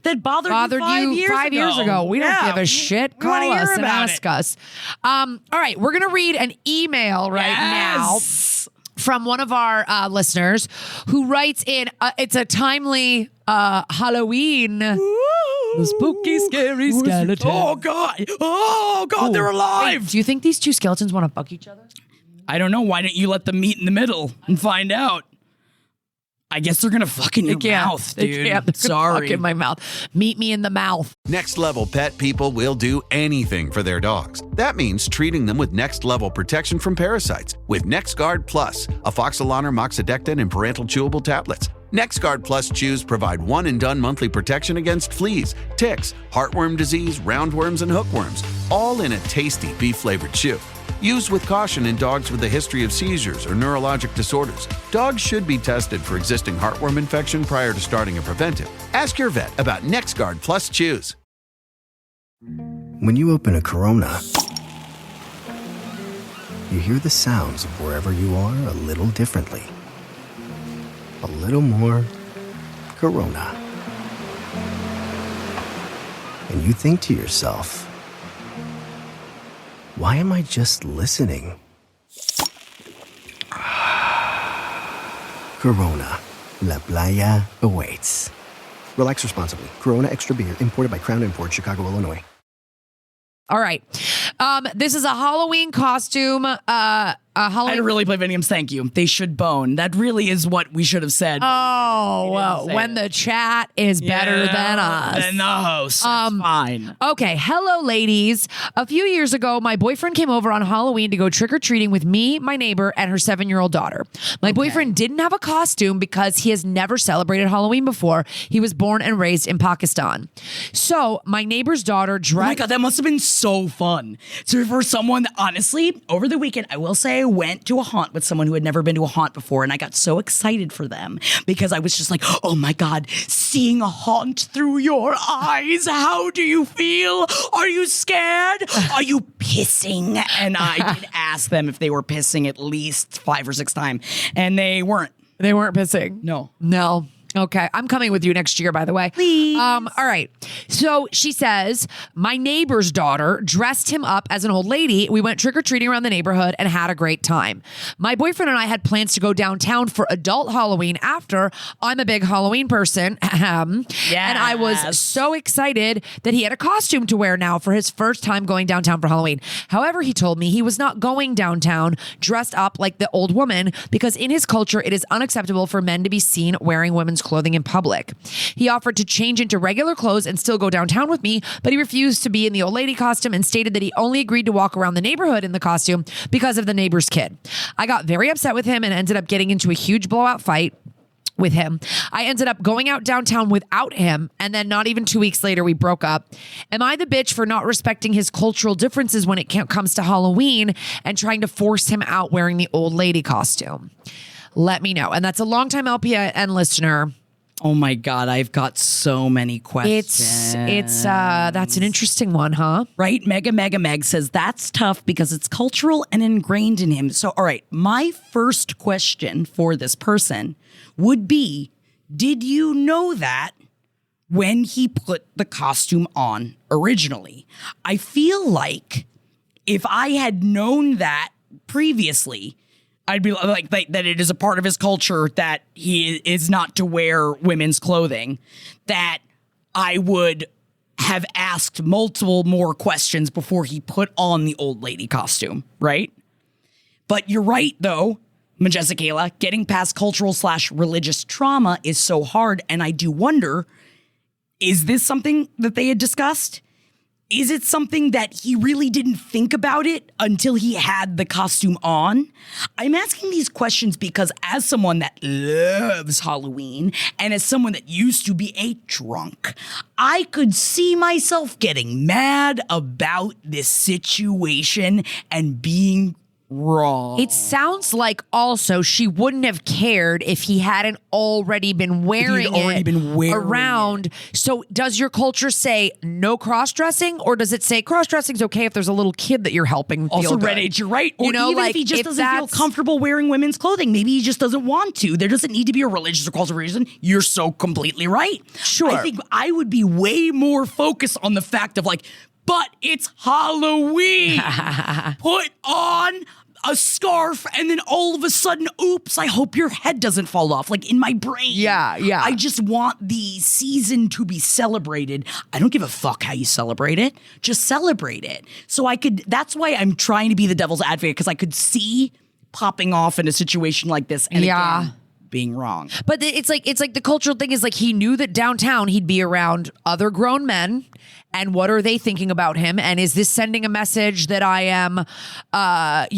that bothered you 5 years ago. We don't give a shit. Call us and ask us. All right, we're going to read an email now from one of our listeners who writes in, it's a timely Halloween. The spooky, scary skeleton. Oh, God, they're alive. Wait, do you think these two skeletons want to fuck each other? I don't know. Why don't you let them meet in the middle and find out? I guess they're going to fuck in your mouth, dude. They're Sorry. Fuck in my mouth. Meet me in the mouth. Next Level Pet people will do anything for their dogs. That means treating them with next level protection from parasites with NexGard Plus, afoxolaner, moxidectin, and parental chewable tablets. NexGard Plus chews provide one and done monthly protection against fleas, ticks, heartworm disease, roundworms, and hookworms, all in a tasty beef-flavored chew. Use with caution in dogs with a history of seizures or neurologic disorders. Dogs should be tested for existing heartworm infection prior to starting a preventive. Ask your vet about NexGard Plus Chews. When you open a Corona, you hear the sounds of wherever you are a little differently. A little more Corona. And you think to yourself, why am I just listening? Corona. La Playa awaits. Relax responsibly. Corona Extra Beer, imported by Crown Imports, Chicago, Illinois. All right. This is a Halloween costume. I had to really play video games. Thank you. They should bone. That really is what we should have said. Oh, well, when the chat is better than us. Than the host. That's fine. Okay. Hello, ladies. A few years ago, my boyfriend came over on Halloween to go trick-or-treating with me, my neighbor, and her 7-year-old daughter. My boyfriend didn't have a costume because he has never celebrated Halloween before. He was born and raised in Pakistan. So my neighbor's daughter dressed... Oh my God, that must have been so fun. So for someone that, honestly, over the weekend, I will say, I went to a haunt with someone who had never been to a haunt before, and I got so excited for them because I was just like, oh my God, seeing a haunt through your eyes. How do you feel? Are you scared? Are you pissing? And I did ask them if they were pissing at least 5 or 6 times, and they weren't. They weren't pissing? No. Okay. I'm coming with you next year, by the way. Please. All right. So she says, my neighbor's daughter dressed him up as an old lady. We went trick-or-treating around the neighborhood and had a great time. My boyfriend and I had plans to go downtown for adult Halloween after. I'm a big Halloween person. And I was so excited that he had a costume to wear now for his first time going downtown for Halloween. However, he told me he was not going downtown dressed up like the old woman because in his culture, it is unacceptable for men to be seen wearing women's women's clothing in public. He offered to change into regular clothes and still go downtown with me, but he refused to be in the old lady costume and stated that he only agreed to walk around the neighborhood in the costume because of the neighbor's kid. I got very upset with him and ended up getting into a huge blowout fight with him. I ended up going out downtown without him, and then not even 2 weeks later, we broke up. Am I the bitch for not respecting his cultural differences when it comes to Halloween and trying to force him out wearing the old lady costume? Let me know. And that's a longtime LPN listener. Oh my God, I've got so many questions. It's that's an interesting one, huh? Right? Mega Meg says that's tough because it's cultural and ingrained in him. So, all right, my first question for this person would be, did you know that when he put the costume on originally? I feel like if I had known that previously, I'd be like that it is a part of his culture that he is not to wear women's clothing, that I would have asked multiple more questions before he put on the old lady costume, right? But you're right, though, Majestic Kayla, getting past cultural/religious trauma is so hard, and I do wonder, is this something that they had discussed? Is it something that he really didn't think about it until he had the costume on? I'm asking these questions because as someone that loves Halloween and as someone that used to be a drunk, I could see myself getting mad about this situation and being wrong. It sounds like also she wouldn't have cared if he hadn't already been wearing it around. So does your culture say no cross-dressing, or does it say cross-dressing's okay if there's a little kid that you're helping feel also, good? Reddit, you're right. Or you know, even like, if he just doesn't feel comfortable wearing women's clothing, maybe he just doesn't want to. There doesn't need to be a religious or cultural reason. You're so completely right. Sure. I think I would be way more focused on the fact of like, but it's Halloween. Put on a scarf, and then all of a sudden, oops, I hope your head doesn't fall off. Like in my brain. Yeah. I just want the season to be celebrated. I don't give a fuck how you celebrate it. Just celebrate it. So that's why I'm trying to be the devil's advocate, because I could see popping off in a situation like this and again, being wrong. But it's like the cultural thing is like he knew that downtown he'd be around other grown men. And what are they thinking about him? And is this sending a message that I am, that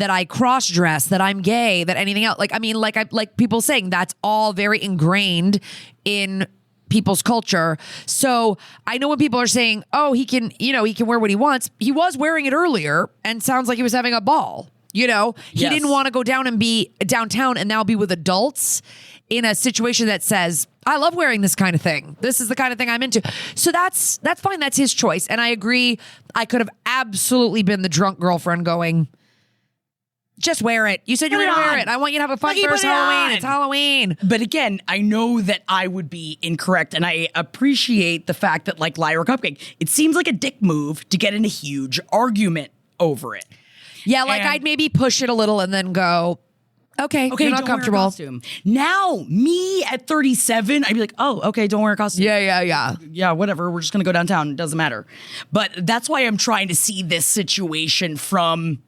I cross-dress, that I'm gay, that anything else? Like, I mean, like people saying that's all very ingrained in people's culture. So I know when people are saying, oh, he can wear what he wants. He was wearing it earlier and sounds like he was having a ball. You know, he didn't want to go down and be downtown and now be with adults in a situation that says, I love wearing this kind of thing. This is the kind of thing I'm into. So that's fine. That's his choice. And I agree. I could have absolutely been the drunk girlfriend going, just wear it. You said you were going to wear it. I want you to have a fun first Halloween. It's Halloween. But again, I know that I would be incorrect, and I appreciate the fact that, like Lyra Cupcake, it seems like a dick move to get in a huge argument over it. Yeah, like I'd maybe push it a little and then go, okay, you're not comfortable. Wear a costume. Now, me at 37, I'd be like, oh, okay, don't wear a costume. Yeah, whatever. We're just going to go downtown. It doesn't matter. But that's why I'm trying to see this situation from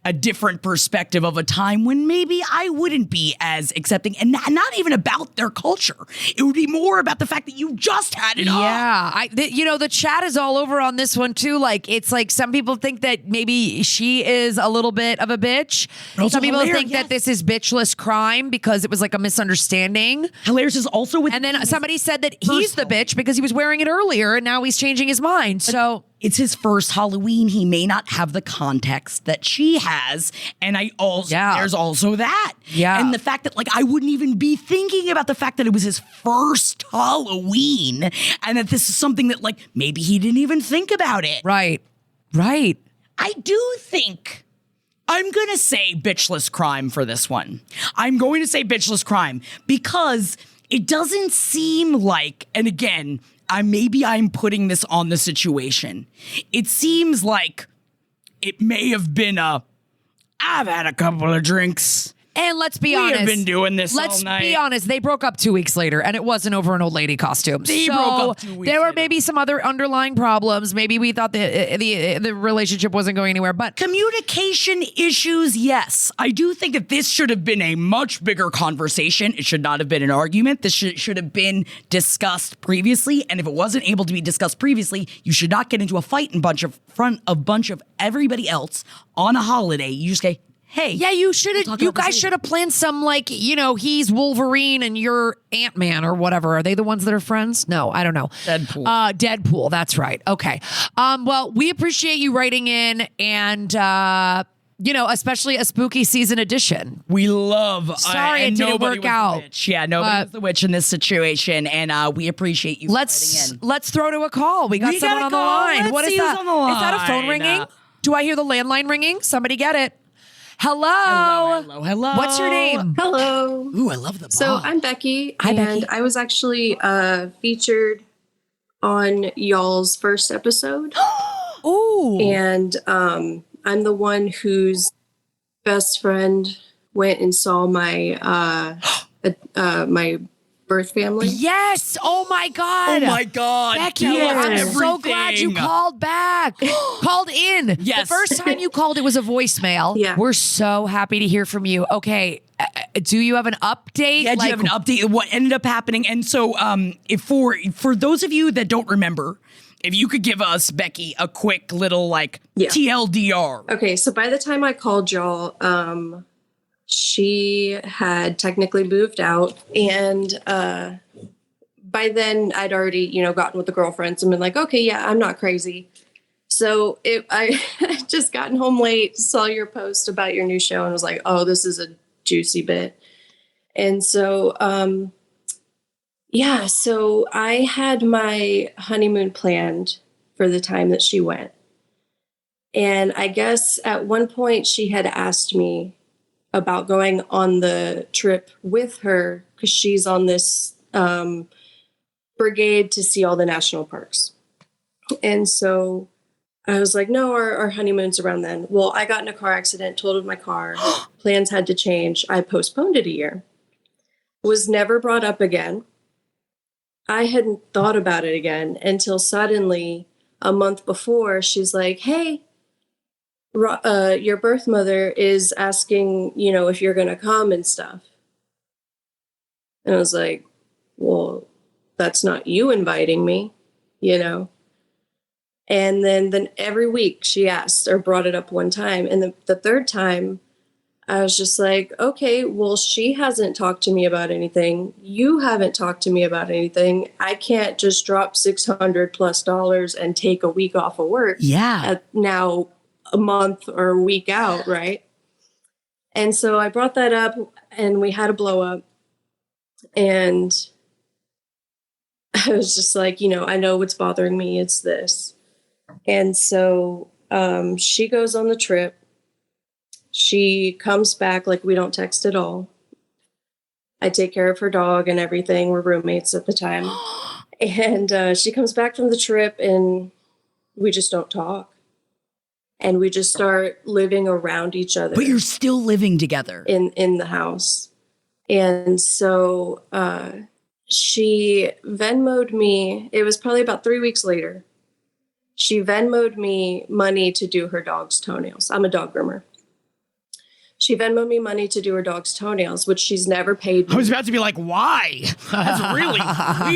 a different perspective of a time when maybe I wouldn't be as accepting, and not even about their culture. It would be more about the fact that you just had it on. Yeah, the chat is all over on this one too. Like, it's like some people think that maybe she is a little bit of a bitch. Some people think that this is bitchless crime because it was like a misunderstanding. Hilarious is also with, and then somebody said that he's the bitch because he was wearing it earlier and now he's changing his mind. So it's his first Halloween. He may not have the context that she has. And there's also that. Yeah. And the fact that I wouldn't even be thinking about the fact that it was his first Halloween and that this is something that maybe he didn't even think about it. Right. I do think I'm going to say bitchless crime for this one. I'm going to say bitchless crime because it doesn't seem like, and again, maybe I'm putting this on the situation. It seems like it may have been I've had a couple of drinks And let's be We honest. have been doing this Let's all night. be honest. They broke up 2 weeks later, and it wasn't over an old lady costume. They broke up 2 weeks there were later. maybe some other underlying problems. Maybe we thought the relationship wasn't going anywhere. But communication issues, yes. I do think that this should have been a much bigger conversation. It should not have been an argument. This should have been discussed previously. And if it wasn't able to be discussed previously, you should not get into a fight in front of a bunch of everybody else on a holiday. You just say, hey. Yeah, you should have. talk You about this guys later. should have planned some, like, he's Wolverine and you're Ant-Man or whatever. Are they the ones that are friends? No, I don't know. Deadpool. Deadpool. That's right. Okay. Well, we appreciate you writing in, and especially a spooky season edition. We love. Sorry it and didn't nobody work was out. The witch. Yeah, nobody was the witch in this situation, and we appreciate you. Let's writing in. let's throw to a call. We got We someone got on a the call. line. Let's What is see who's that? on the Is that a phone line. ringing? Do I hear the landline ringing? Somebody get it. Hello. Hello. What's your name? Hello. Ooh, I love the So ball. I'm Becky, Hi, and Becky. I was actually featured on y'all's first episode. Ooh. And I'm the one whose best friend went and saw my my birth family. Yes. Oh my God. Oh my God. Becky, Tell us I'm so everything. glad you called back. Called in. Yes. The first time you called, it was a voicemail. Yeah. We're so happy to hear from you. Okay. Do you have an update? Yeah, do you have an update of what ended up happening? And so, if for those of you that don't remember, if you could give us, Becky, a quick little TLDR. Okay, so by the time I called y'all, she had technically moved out, and by then I'd already, gotten with the girlfriends and been like, okay, yeah, I'm not crazy. So I just gotten home late, saw your post about your new show, and was like, oh, this is a juicy bit. And so, so I had my honeymoon planned for the time that she went. And I guess at one point she had asked me about going on the trip with her because she's on this brigade to see all the national parks. And so I was like, no, our honeymoon's around then. Well, I got in a car accident, totaled my car. Plans had to change. I postponed it a year. Was never brought up again. I hadn't thought about it again until suddenly a month before, she's like, hey, your birth mother is asking, if you're going to come and stuff. And I was like, well, that's not you inviting me, And then every week she asked or brought it up one time. And the third time, I was just like, okay, well, she hasn't talked to me about anything. You haven't talked to me about anything. I can't just drop $600+ and take a week off of work. Yeah. Now a month or a week out, right? And so I brought that up and we had a blow up. And I was just like, I know what's bothering me. It's this. And so she goes on the trip. She comes back like we don't text at all. I take care of her dog and everything. We're roommates at the time. And she comes back from the trip and we just don't talk. And we just start living around each other. But you're still living together. In the house. And so she Venmo'd me. It was probably about 3 weeks later. She Venmo'd me money to do her dog's toenails. I'm a dog groomer. She Venmo'd me money to do her dog's toenails, which she's never paid me. I was about to be like, why? That's really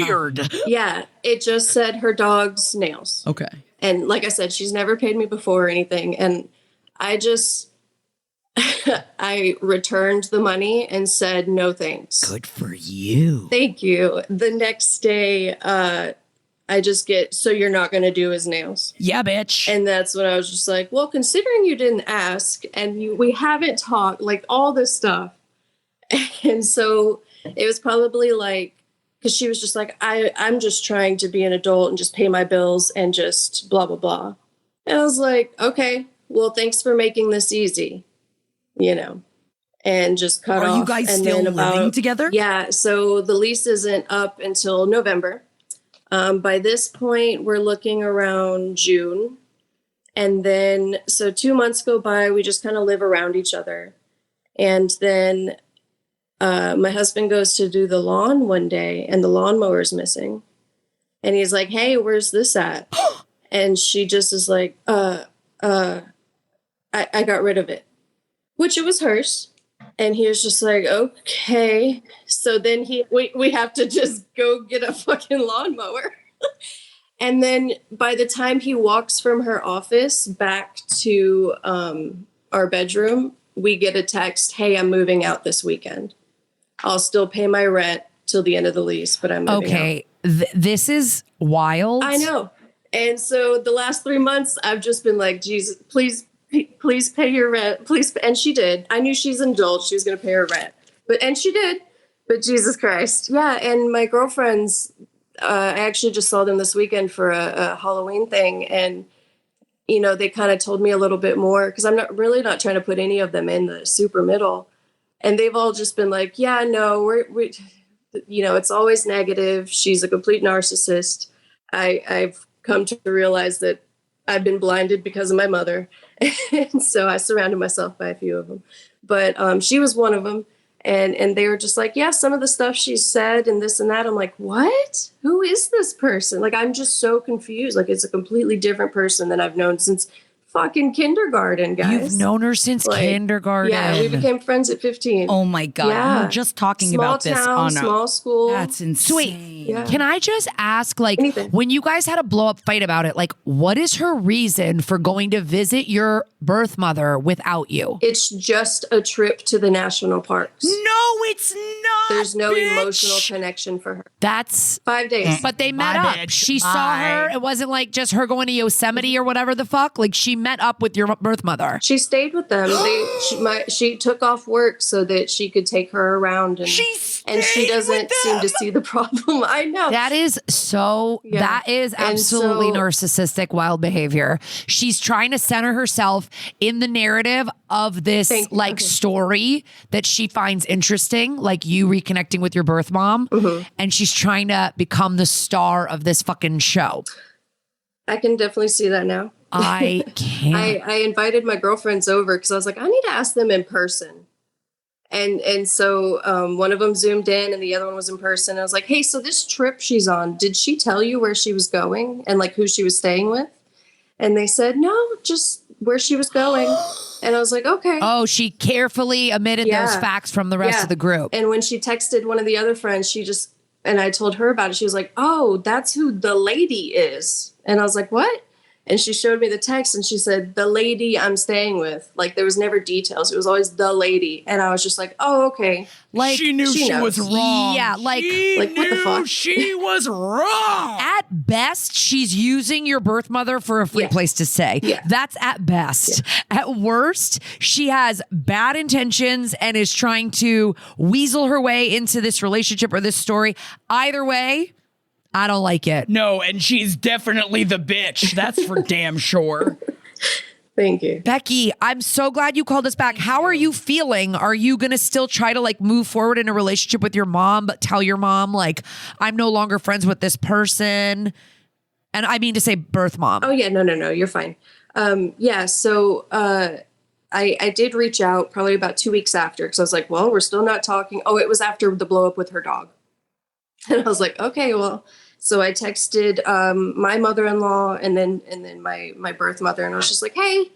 weird. Yeah, it just said her dog's nails. Okay. And like I said, she's never paid me before or anything. And I just, I returned the money and said, no thanks. Good for you. Thank you. The next day, I just get, so you're not going to do his nails? Yeah, bitch. And that's when I was just like, well, considering you didn't ask and we haven't talked, like all this stuff. And so it was probably like, because she was just like, I'm just trying to be an adult and just pay my bills and just blah, blah, blah. And I was like, okay, well, thanks for making this easy, and just cut off. Are you guys and still then living together? Yeah. So the lease isn't up until November. By this point, we're looking around June. And then, so 2 months go by, we just kind of live around each other. And then my husband goes to do the lawn one day and the lawnmower's missing. And he's like, hey, where's this at? And she just is like, I got rid of it, which it was hers. And he was just like, okay. So then we have to just go get a fucking lawnmower. And then by the time he walks from her office back to our bedroom, we get a text, hey, I'm moving out this weekend. I'll still pay my rent till the end of the lease, but I'm moving out. This is wild. I know. And so the last 3 months, I've just been like, Jesus, please pay your rent. Please. And she did. I knew she's an adult. She was going to pay her rent. And she did. But Jesus Christ. Yeah. And my girlfriends, I actually just saw them this weekend for a Halloween thing. And, they kind of told me a little bit more because I'm not trying to put any of them in the super middle. And they've all just been like, yeah, no, we it's always negative. She's a complete narcissist. I've come to realize that I've been blinded because of my mother. And so I surrounded myself by a few of them. But she was one of them. And they were just like, yeah, some of the stuff she said and this and that. I'm like, what? Who is this person? Like, I'm just so confused. Like, it's a completely different person than I've known since fucking kindergarten, guys. You've known her since kindergarten. Yeah, we became friends at 15. Oh my God. Yeah. We were just talking Small about this town, on small school. That's insane. Sweet. Yeah. Can I just ask, when you guys had a blow up fight about it, what is her reason for going to visit your birth mother without you? It's just a trip to the national parks. No, it's not. There's no emotional connection for her. That's 5 days. But they met up. Bitch. She saw her. It wasn't like just her going to Yosemite or whatever the fuck. Like, she met up with your birth mother. She stayed with them. She took off work so that she could take her around, and she doesn't seem to see the problem. I know. That is that is absolutely narcissistic, wild behavior. She's trying to center herself in the narrative of this story that she finds interesting, like you reconnecting with your birth mom. Mm-hmm. And she's trying to become the star of this fucking show. I can definitely see that now. I can't. I invited my girlfriends over because I was like, I need to ask them in person. And so one of them Zoomed in and the other one was in person. I was like, hey, so this trip she's on, did she tell you where she was going and who she was staying with? And they said, no, just where she was going. And I was like, okay. Oh, she carefully omitted those facts from the rest of the group. And when she texted one of the other friends, and I told her about it. She was like, oh, that's who the lady is. And I was like, what? And she showed me the text and she said, the lady I'm staying with. Like, there was never details. It was always the lady. And I was just like, oh, okay. Like, she knew she was wrong. Yeah, what the fuck? She was wrong. At best, she's using your birth mother for a free place to stay. Yeah. That's at best. Yeah. At worst, she has bad intentions and is trying to weasel her way into this relationship or this story. Either way, I don't like it. No, and she's definitely the bitch. That's for damn sure. Thank you. Becky, I'm so glad you called us back. How are you feeling? Are you going to still try to move forward in a relationship with your mom, but tell your mom, I'm no longer friends with this person? And I mean to say birth mom. Oh, yeah. No. You're fine. So I did reach out probably about 2 weeks after because I was like, well, we're still not talking. Oh, it was after the blow up with her dog. And I was like, okay, well, so I texted my mother-in-law and then my birth mother, and I was just like, hey,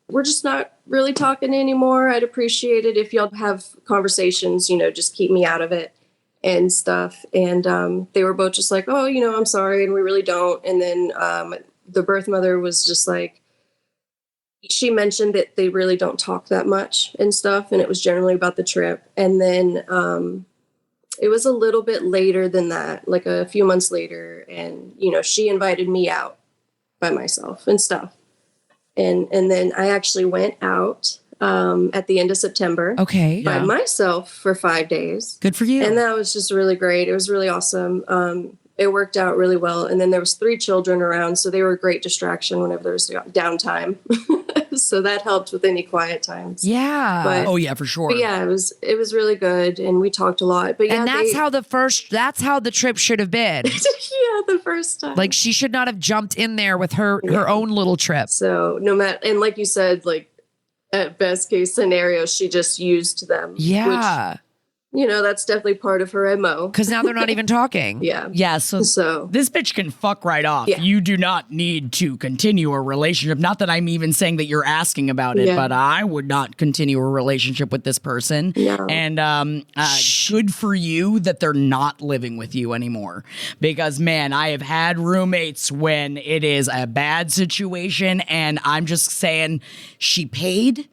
we're just not really talking anymore. I'd appreciate it if y'all have conversations, just keep me out of it and stuff. And they were both just like, oh, I'm sorry, and we really don't. And then the birth mother was just like, she mentioned that they really don't talk that much and stuff, and it was generally about the trip. And then it was a little bit later than that, a few months later. And, she invited me out by myself and stuff. And then I actually went out at the end of September. Okay. By myself for 5 days. Good for you. And that was just really great. It was really awesome. It worked out really well. And then there was 3 children around, so they were a great distraction whenever there was downtime. So that helped with any quiet times. Yeah. Oh yeah, for sure. But yeah, it was really good, and we talked a lot. But yeah, and that's how the trip should have been. Yeah, the first time. She should not have jumped in there with her own little trip. So no matter, and like you said, at best case scenario, she just used them. Yeah. Which, that's definitely part of her MO. Because now they're not even talking. Yeah. Yeah, so this bitch can fuck right off. Yeah. You do not need to continue a relationship. Not that I'm even saying that you're asking about it, but I would not continue a relationship with this person. No. And good for you that they're not living with you anymore. Because, man, I have had roommates when it is a bad situation, and I'm just saying she paid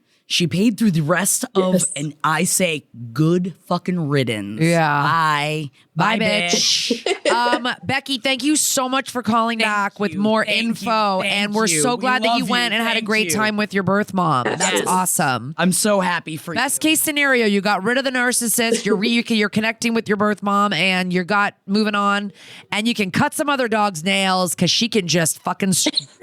through the rest of, and I say, good fucking riddance. Yeah. Bye, bitch. Becky, thank you so much for calling back with more info. And we're so glad that you went and had a great time with your birth mom. That's awesome. I'm so happy for you. Best case scenario, you got rid of the narcissist, you're connecting with your birth mom, and you got moving on, and you can cut some other dog's nails because she can just fucking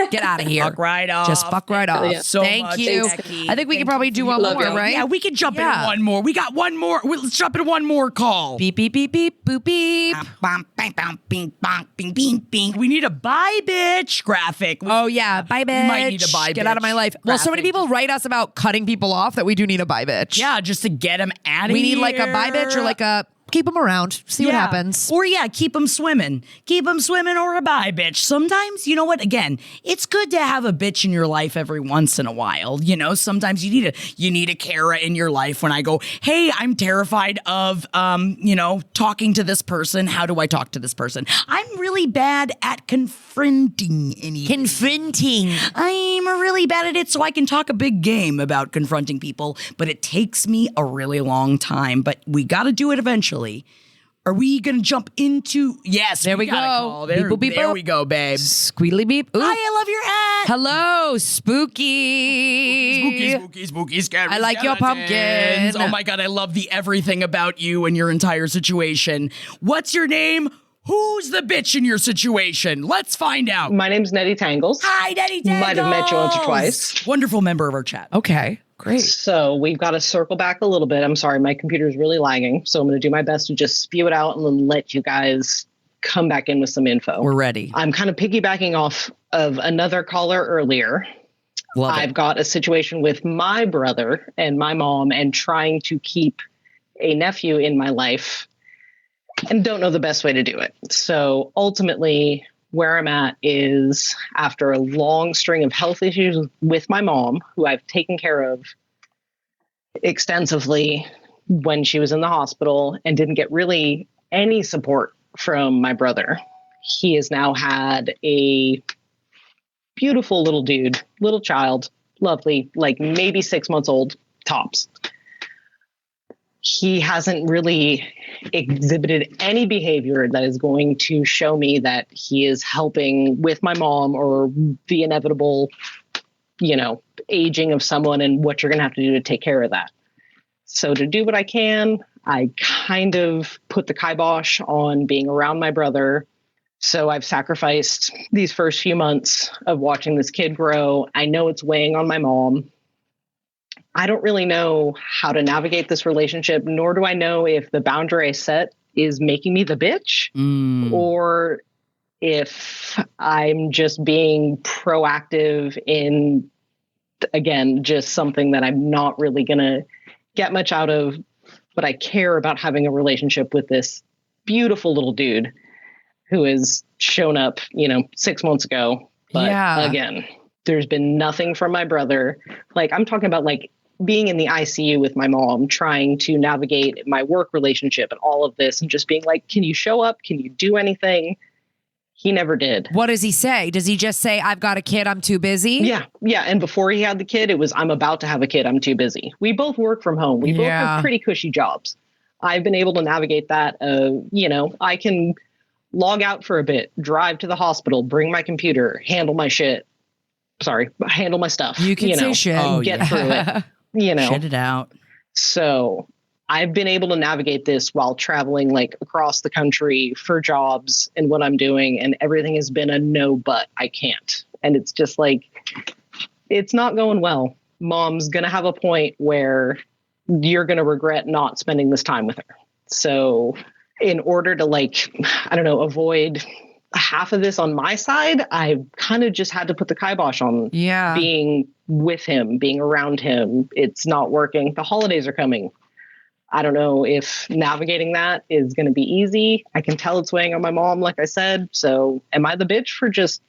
get out of here. Fuck right off. Just fuck right off. Yeah. So Thank much, you. Becky. I think we can probably do one more, right? Yeah, we can jump in one more. We got one more. Let's jump in one more call. Beep, beep, beep, beep, boop, beep. Bam, bam, bam, bing, bang, bing, bing, bing. We need a bye, bitch graphic. Oh, yeah. Bye, bitch. We might need a bye, Get bitch out of my life. Well, so many people write us about cutting people off that we do need a bye, bitch. Yeah, just to get them out of here. We need like a bye, bitch, or like a keep them around. See what happens. Or keep them swimming. Keep them swimming or a bye, bitch. Sometimes, you know what? Again, it's good to have a bitch in your life every once in a while. Sometimes you need a Kara in your life when I go, hey, I'm terrified of, talking to this person. How do I talk to this person? I'm really bad at confronting anything. Confronting. I'm really bad at it, so I can talk a big game about confronting people, but it takes me a really long time. But we got to do it eventually. Are we going to jump into... Yes, there we got a go. call. There we go, babe. Squealy beep. Ooh. Hi, I love your ad. Hello, spooky. Spooky, scary I like your pumpkin. Oh my God, I love the everything about you and your entire situation. What's your name? Who's the bitch in your situation? Let's find out. My name's Nettie Tangles. Hi, Nettie Tangles. Might have met you once or twice. Wonderful member of our chat. Okay, great. So we've got to circle back a little bit. I'm sorry, my computer is really lagging. So I'm going to do my best to just spew it out and then let you guys come back in with some info. We're ready. I'm kind of piggybacking off of another caller earlier. I've got a situation with my brother and my mom and trying to keep a nephew in my life and don't know the best way to do it. So ultimately, where I'm at is after a long string of health issues with my mom, who I've taken care of extensively when she was in the hospital and didn't get really any support from my brother. He has now had a beautiful little dude, little child, lovely, like maybe 6 months old, tops. He hasn't really exhibited any behavior that is going to show me that he is helping with my mom or the inevitable, aging of someone and what you're going to have to do to take care of that. So to do what I can, I kind of put the kibosh on being around my brother. So I've sacrificed these first few months of watching this kid grow. I know it's weighing on my mom. I don't really know how to navigate this relationship, nor do I know if the boundary I set is making me the bitch or if I'm just being proactive in, again, just something that I'm not really going to get much out of, but I care about having a relationship with this beautiful little dude who has shown up, 6 months ago. But again, there's been nothing from my brother. Like I'm talking about being in the ICU with my mom, trying to navigate my work relationship and all of this and just being like, can you show up? Can you do anything? He never did. What does he say? Does he just say, I've got a kid, I'm too busy? Yeah. Yeah. And before he had the kid, it was, I'm about to have a kid, I'm too busy. We both work from home. We both have pretty cushy jobs. I've been able to navigate that. I can log out for a bit, drive to the hospital, bring my computer, handle my shit. Handle my stuff. You can say shit. Get through it. Shit it out. So I've been able to navigate this while traveling across the country for jobs and what I'm doing. And everything has been a no, but I can't. And it's just it's not going well. Mom's going to have a point where you're going to regret not spending this time with her. So in order to avoid half of this on my side, I kind of just had to put the kibosh on being with him, being around him. It's not working. The holidays are coming. I don't know if navigating that is going to be easy. I can tell it's weighing on my mom, like I said. So am I the bitch for just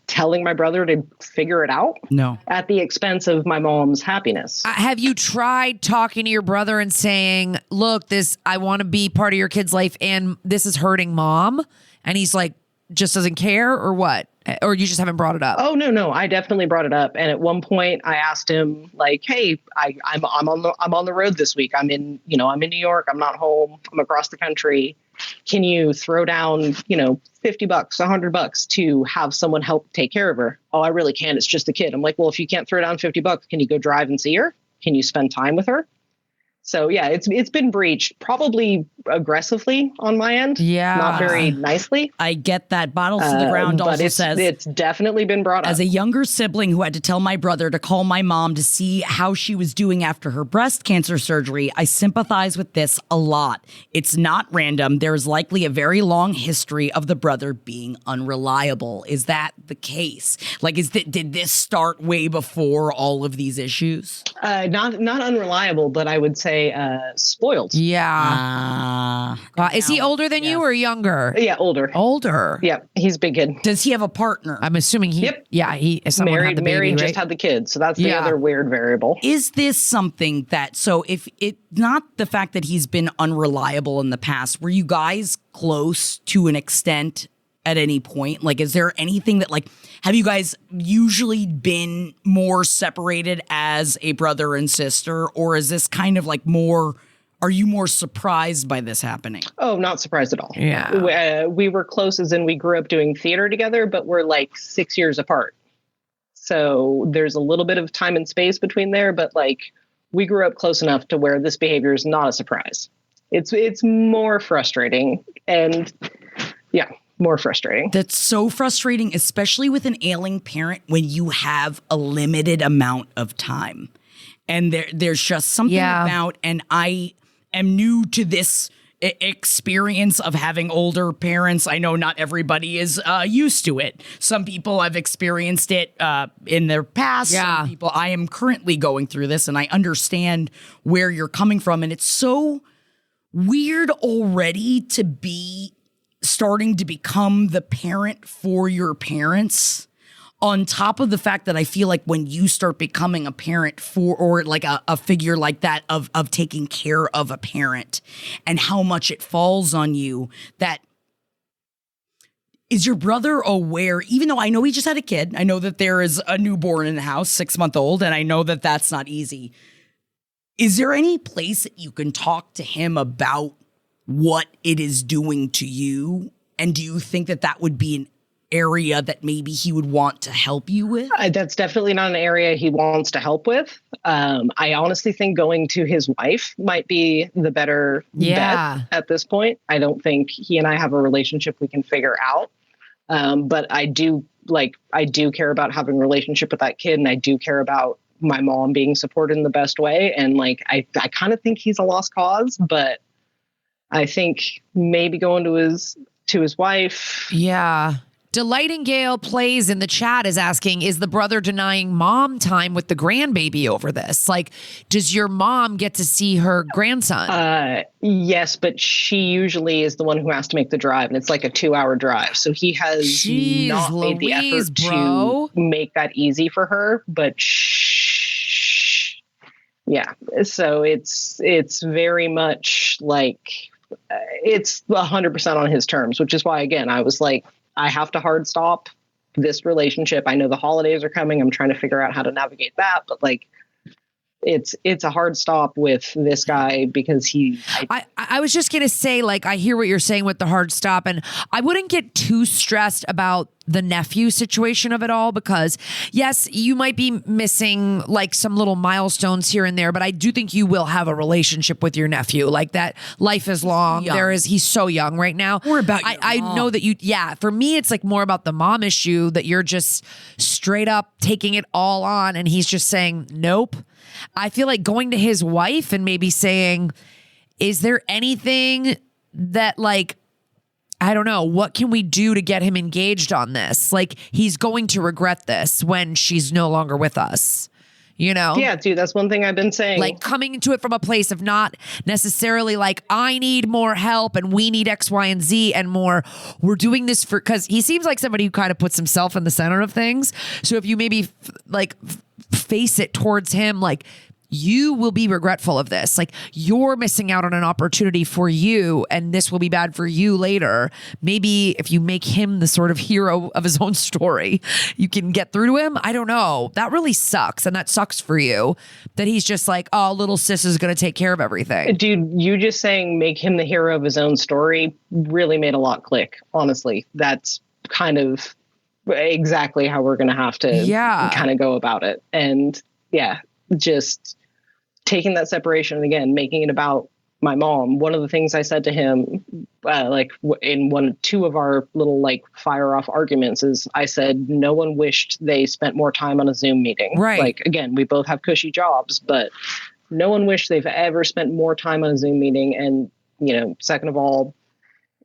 telling my brother to figure it out? No. At the expense of my mom's happiness. Have you tried talking to your brother and saying, look, I want to be part of your kid's life and this is hurting mom? And he's like, just doesn't care, or what? Or you just haven't brought it up? Oh, no. I definitely brought it up. And at one point I asked him, like, hey, I'm on the road this week. I'm in New York. I'm not home. I'm across the country. Can you throw down, $50, $100 to have someone help take care of her? Oh, I really can't. It's just a kid. I'm like, well, if you can't throw down $50, can you go drive and see her? Can you spend time with her? So yeah, it's been breached, probably aggressively on my end. Yeah. Not very nicely. I get that. Bottles to the ground also says it's definitely been brought up. As a younger sibling who had to tell my brother to call my mom to see how she was doing after her breast cancer surgery, I sympathize with this a lot. It's not random. There's likely a very long history of the brother being unreliable. Is that the case? Like, did this start way before all of these issues? Not unreliable, but I would say spoiled. Yeah. Is he older than you or younger? Yeah, older. Older. Yeah, he's a big kid. Does he have a partner? I'm assuming he. Yep. Yeah, he married. Had the baby, married, right? just had the kid. So that's the other weird variable. Is this something that? So if it not the fact that he's been unreliable in the past, were you guys close to an extent? At any point? Like, is there anything that, like, have you guys usually been more separated as a brother and sister? Or is this kind of like are you more surprised by this happening? Oh, not surprised at all. Yeah. We were close as in we grew up doing theater together, but we're like 6 years apart. So there's a little bit of time and space between there, but like we grew up close enough to where this behavior is not a surprise. It's more frustrating and yeah. More frustrating. That's so frustrating, especially with an ailing parent when you have a limited amount of time. And there's just something about, and I am new to this experience of having older parents. I know not everybody is used to it. Some people have experienced it in their past. Yeah. Some people, I am currently going through this, and I understand where you're coming from. And it's so weird already to be starting to become the parent for your parents, on top of the fact that I feel like when you start becoming a parent for, or like a figure like that of taking care of a parent and how much it falls on you, that is your brother aware, even though I know he just had a kid, I know that there is a newborn in the house, 6-month-old, and I know that that's not easy. Is there any place that you can talk to him about what it is doing to you? And do you think that that would be an area that maybe he would want to help you with? That's definitely not an area he wants to help with. I honestly think going to his wife might be the better bet at this point. I don't think he and I have a relationship we can figure out. But I do care about having a relationship with that kid, and I do care about my mom being supported in the best way. And like, I kind of think he's a lost cause, but I think maybe going to his wife. Yeah. Delighting Gale plays in the chat is asking, is the brother denying mom time with the grandbaby over this? Like, does your mom get to see her grandson? Yes, but she usually is the one who has to make the drive, and it's like a 2-hour drive. So he has not made the effort to make that easy for her, but yeah. So it's very much like it's 100% on his terms, which is why, again, I was like, I have to hard stop this relationship. I know the holidays are coming. I'm trying to figure out how to navigate that, but like, it's a hard stop with this guy because I was just going to say, like, I hear what you're saying with the hard stop, and I wouldn't get too stressed about the nephew situation of it all, because yes, you might be missing like some little milestones here and there, but I do think you will have a relationship with your nephew. Like, that life is long. He's so young right now. More about I know that for me, it's like more about the mom issue, that you're just straight up taking it all on, and he's just saying, nope. I feel like going to his wife and maybe saying, is there anything that, like, I don't know, what can we do to get him engaged on this? Like, he's going to regret this when she's no longer with us. You know? Yeah, dude, that's one thing I've been saying. Like, coming into it from a place of not necessarily like, I need more help and we need X, Y, and Z and more. We're doing this for, because he seems like somebody who kind of puts himself in the center of things. So if you maybe face it towards him, like, you will be regretful of this. Like, you're missing out on an opportunity for you, and this will be bad for you later. Maybe if you make him the sort of hero of his own story, you can get through to him. I don't know. That really sucks. And that sucks for you that he's just like, oh, little sis is going to take care of everything. Dude, you just saying make him the hero of his own story really made a lot click. Honestly, that's kind of exactly how we're going to have to kind of go about it. And yeah, just taking that separation and again, making it about my mom. One of the things I said to him, in two of our little fire off arguments is I said, no one wished they spent more time on a Zoom meeting. Right. Like, again, we both have cushy jobs, but no one wished they've ever spent more time on a Zoom meeting. And, second of all,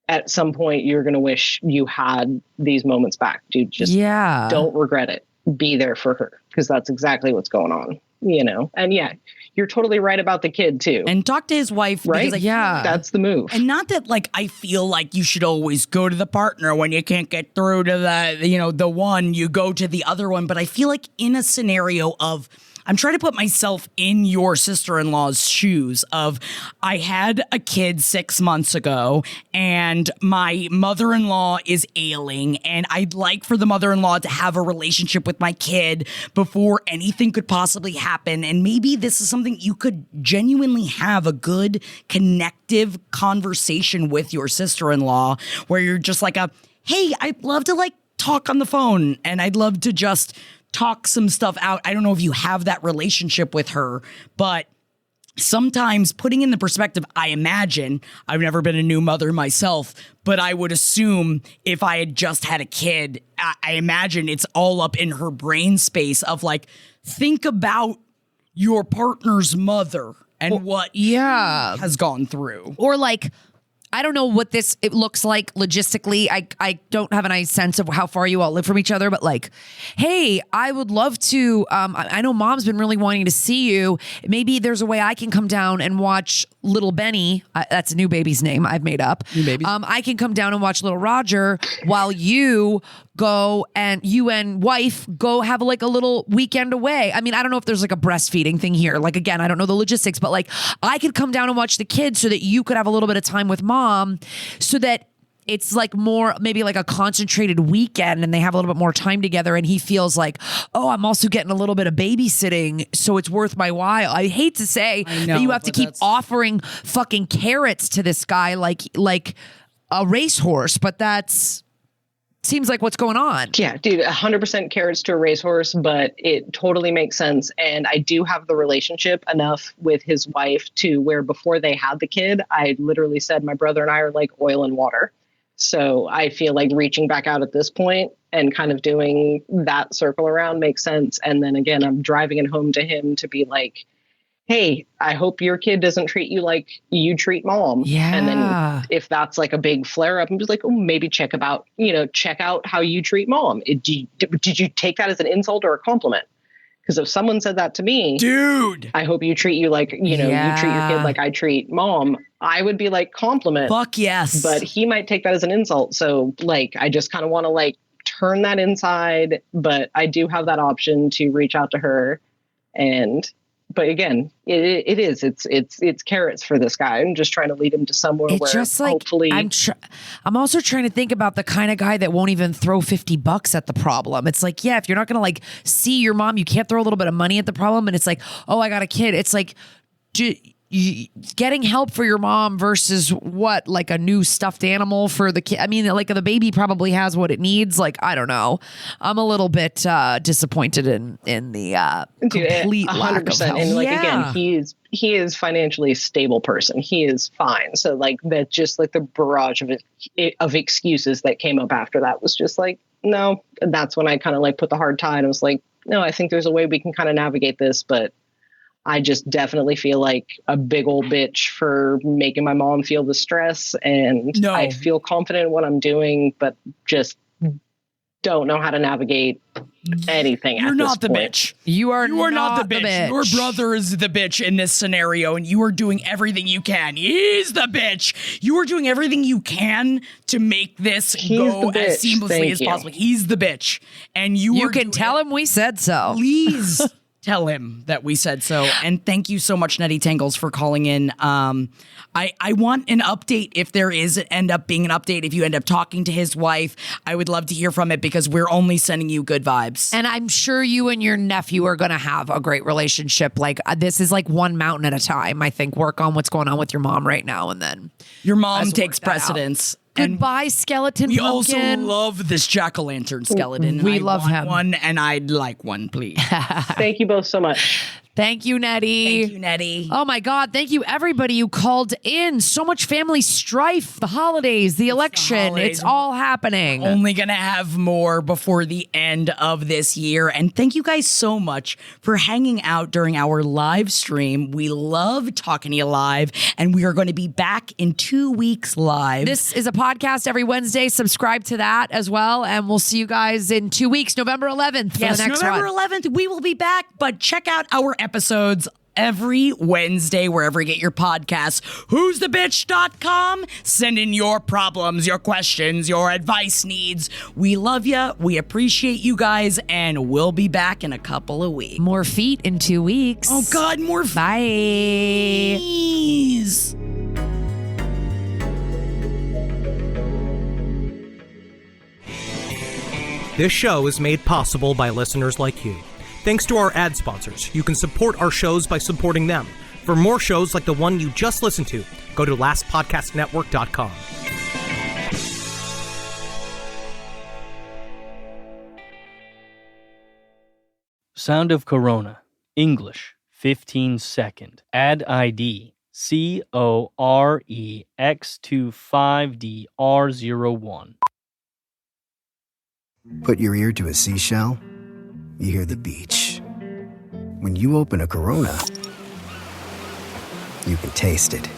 at some point you're going to wish you had these moments back, dude. Just don't regret it. Be there for her, because that's exactly what's going on. And yeah, you're totally right about the kid too. And talk to his wife. Right? Because, that's the move. And not that I feel like you should always go to the partner when you can't get through to the one, you go to the other one. But I feel like in a scenario of, I'm trying to put myself in your sister-in-law's shoes of, I had a kid 6 months ago and my mother-in-law is ailing, and I'd like for the mother-in-law to have a relationship with my kid before anything could possibly happen. And maybe this is something you could genuinely have a good connective conversation with your sister-in-law where you're just like hey, I'd love to talk on the phone and I'd love to just talk some stuff out. I don't know if you have that relationship with her, but sometimes putting in the perspective, I imagine, I've never been a new mother myself, but I would assume if I had just had a kid, I imagine it's all up in her brain space of think about your partner's mother and what has gone through. Or I don't know what it looks like logistically. I don't have any sense of how far you all live from each other, but hey, I would love to, I know mom's been really wanting to see you. Maybe there's a way I can come down and watch little Benny. That's a new baby's name I've made up. New baby. I can come down and watch little Roger while you and wife go have a little weekend away. I mean, I don't know if there's a breastfeeding thing here. Again, I don't know the logistics, but I could come down and watch the kids so that you could have a little bit of time with mom, so that it's more maybe a concentrated weekend and they have a little bit more time together, and he feels oh, I'm also getting a little bit of babysitting, so it's worth my while. I hate to say that you have to keep offering fucking carrots to this guy like a racehorse, but that's seems like what's going on. Yeah, dude, 100% carrots to a racehorse, but it totally makes sense. And I do have the relationship enough with his wife to where before they had the kid, I literally said my brother and I are like oil and water. So I feel like reaching back out at this point and kind of doing that circle around makes sense. And then again, I'm driving it home to him to be like, hey, I hope your kid doesn't treat you like you treat mom. Yeah. And then if that's a big flare up, I'm just like, oh, maybe check out how you treat mom. Did you take that as an insult or a compliment? Because if someone said that to me, dude, I hope you treat you like, you treat your kid like I treat mom, I would be like, compliment. Fuck yes. But he might take that as an insult. So I just kind of want to turn that inside, but I do have that option to reach out to her. But again, it's carrots for this guy. I'm just trying to lead him to somewhere where hopefully I'm also trying to think about the kind of guy that won't even throw $50 at the problem. It's if you're not going to see your mom, you can't throw a little bit of money at the problem. And it's oh, I got a kid. It's getting help for your mom versus what, a new stuffed animal for the kid. I mean, the baby probably has what it needs. I don't know. I'm a little bit disappointed in the complete 100%. Lack of help. And again, he is financially stable person. He is fine. So that just the barrage of excuses that came up after that was just no. And that's when I kind of put the hard tie and I was no, I think there's a way we can kind of navigate this, but I just definitely feel like a big old bitch for making my mom feel the stress. And I feel confident in what I'm doing, but just don't know how to navigate anything. You're at not this the point. bitch. You are not the bitch. Your brother is the bitch in this scenario, and you are doing everything you can. He's the bitch. You are doing everything you can to make this go as seamlessly as possible. He's the bitch. And you can tell him we said so. Please tell him that we said so. And thank you so much, Nettie Tangles, for calling in. I want an update if there is end up being an update. If you end up talking to his wife, I would love to hear from it because we're only sending you good vibes. And I'm sure you and your nephew are going to have a great relationship. Like this is like one mountain at a time. I think work on what's going on with your mom right now. And then your mom takes precedence. Goodbye, skeleton pumpkin. We also love this jack-o'-lantern skeleton. We love him. One, and I'd like one, please. Thank you both so much. Thank you, Nettie. Thank you, Nettie. Oh my God. Thank you, everybody who called in. So much family strife, the holidays, the election. It's all happening. Only going to have more before the end of this year. And thank you guys so much for hanging out during our live stream. We love talking to you live, and we are going to be back in 2 weeks live. This is a podcast every Wednesday. Subscribe to that as well. And we'll see you guys in 2 weeks, November 11th. Yes, for the next November run. 11th, we will be back. But check out our episodes every Wednesday, wherever you get your podcasts. who'sthebitch.com. Send in your problems, your questions, your advice needs. We love you. We appreciate you guys, and we'll be back in a couple of weeks. More feet in 2 weeks. Oh, God, more feet. Bye. Please. This show is made possible by listeners like you. Thanks to our ad sponsors, you can support our shows by supporting them. For more shows like the one you just listened to, go to lastpodcastnetwork.com. Sound of Corona. English. 15-second. Ad ID. COREX25DR01. Put your ear to a seashell, you hear the beach. When you open a Corona, you can taste it.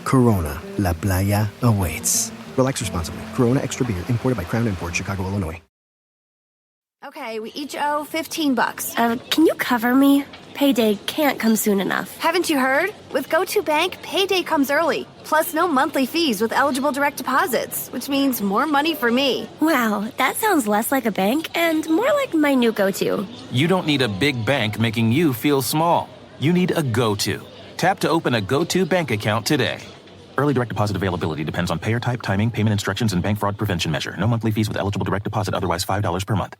Corona, La Playa awaits. Relax responsibly. Corona Extra Beer, imported by Crown Imports, Chicago, Illinois. Okay, we each owe $15. Can you cover me? Payday can't come soon enough. Haven't you heard? With GoToBank, payday comes early. Plus no monthly fees with eligible direct deposits, which means more money for me. Wow, that sounds less like a bank and more like my new go-to. You don't need a big bank making you feel small. You need a go-to. Tap to open a GoTo bank account today. Early direct deposit availability depends on payer type, timing, payment instructions, and bank fraud prevention measure. No monthly fees with eligible direct deposit, otherwise $5 per month.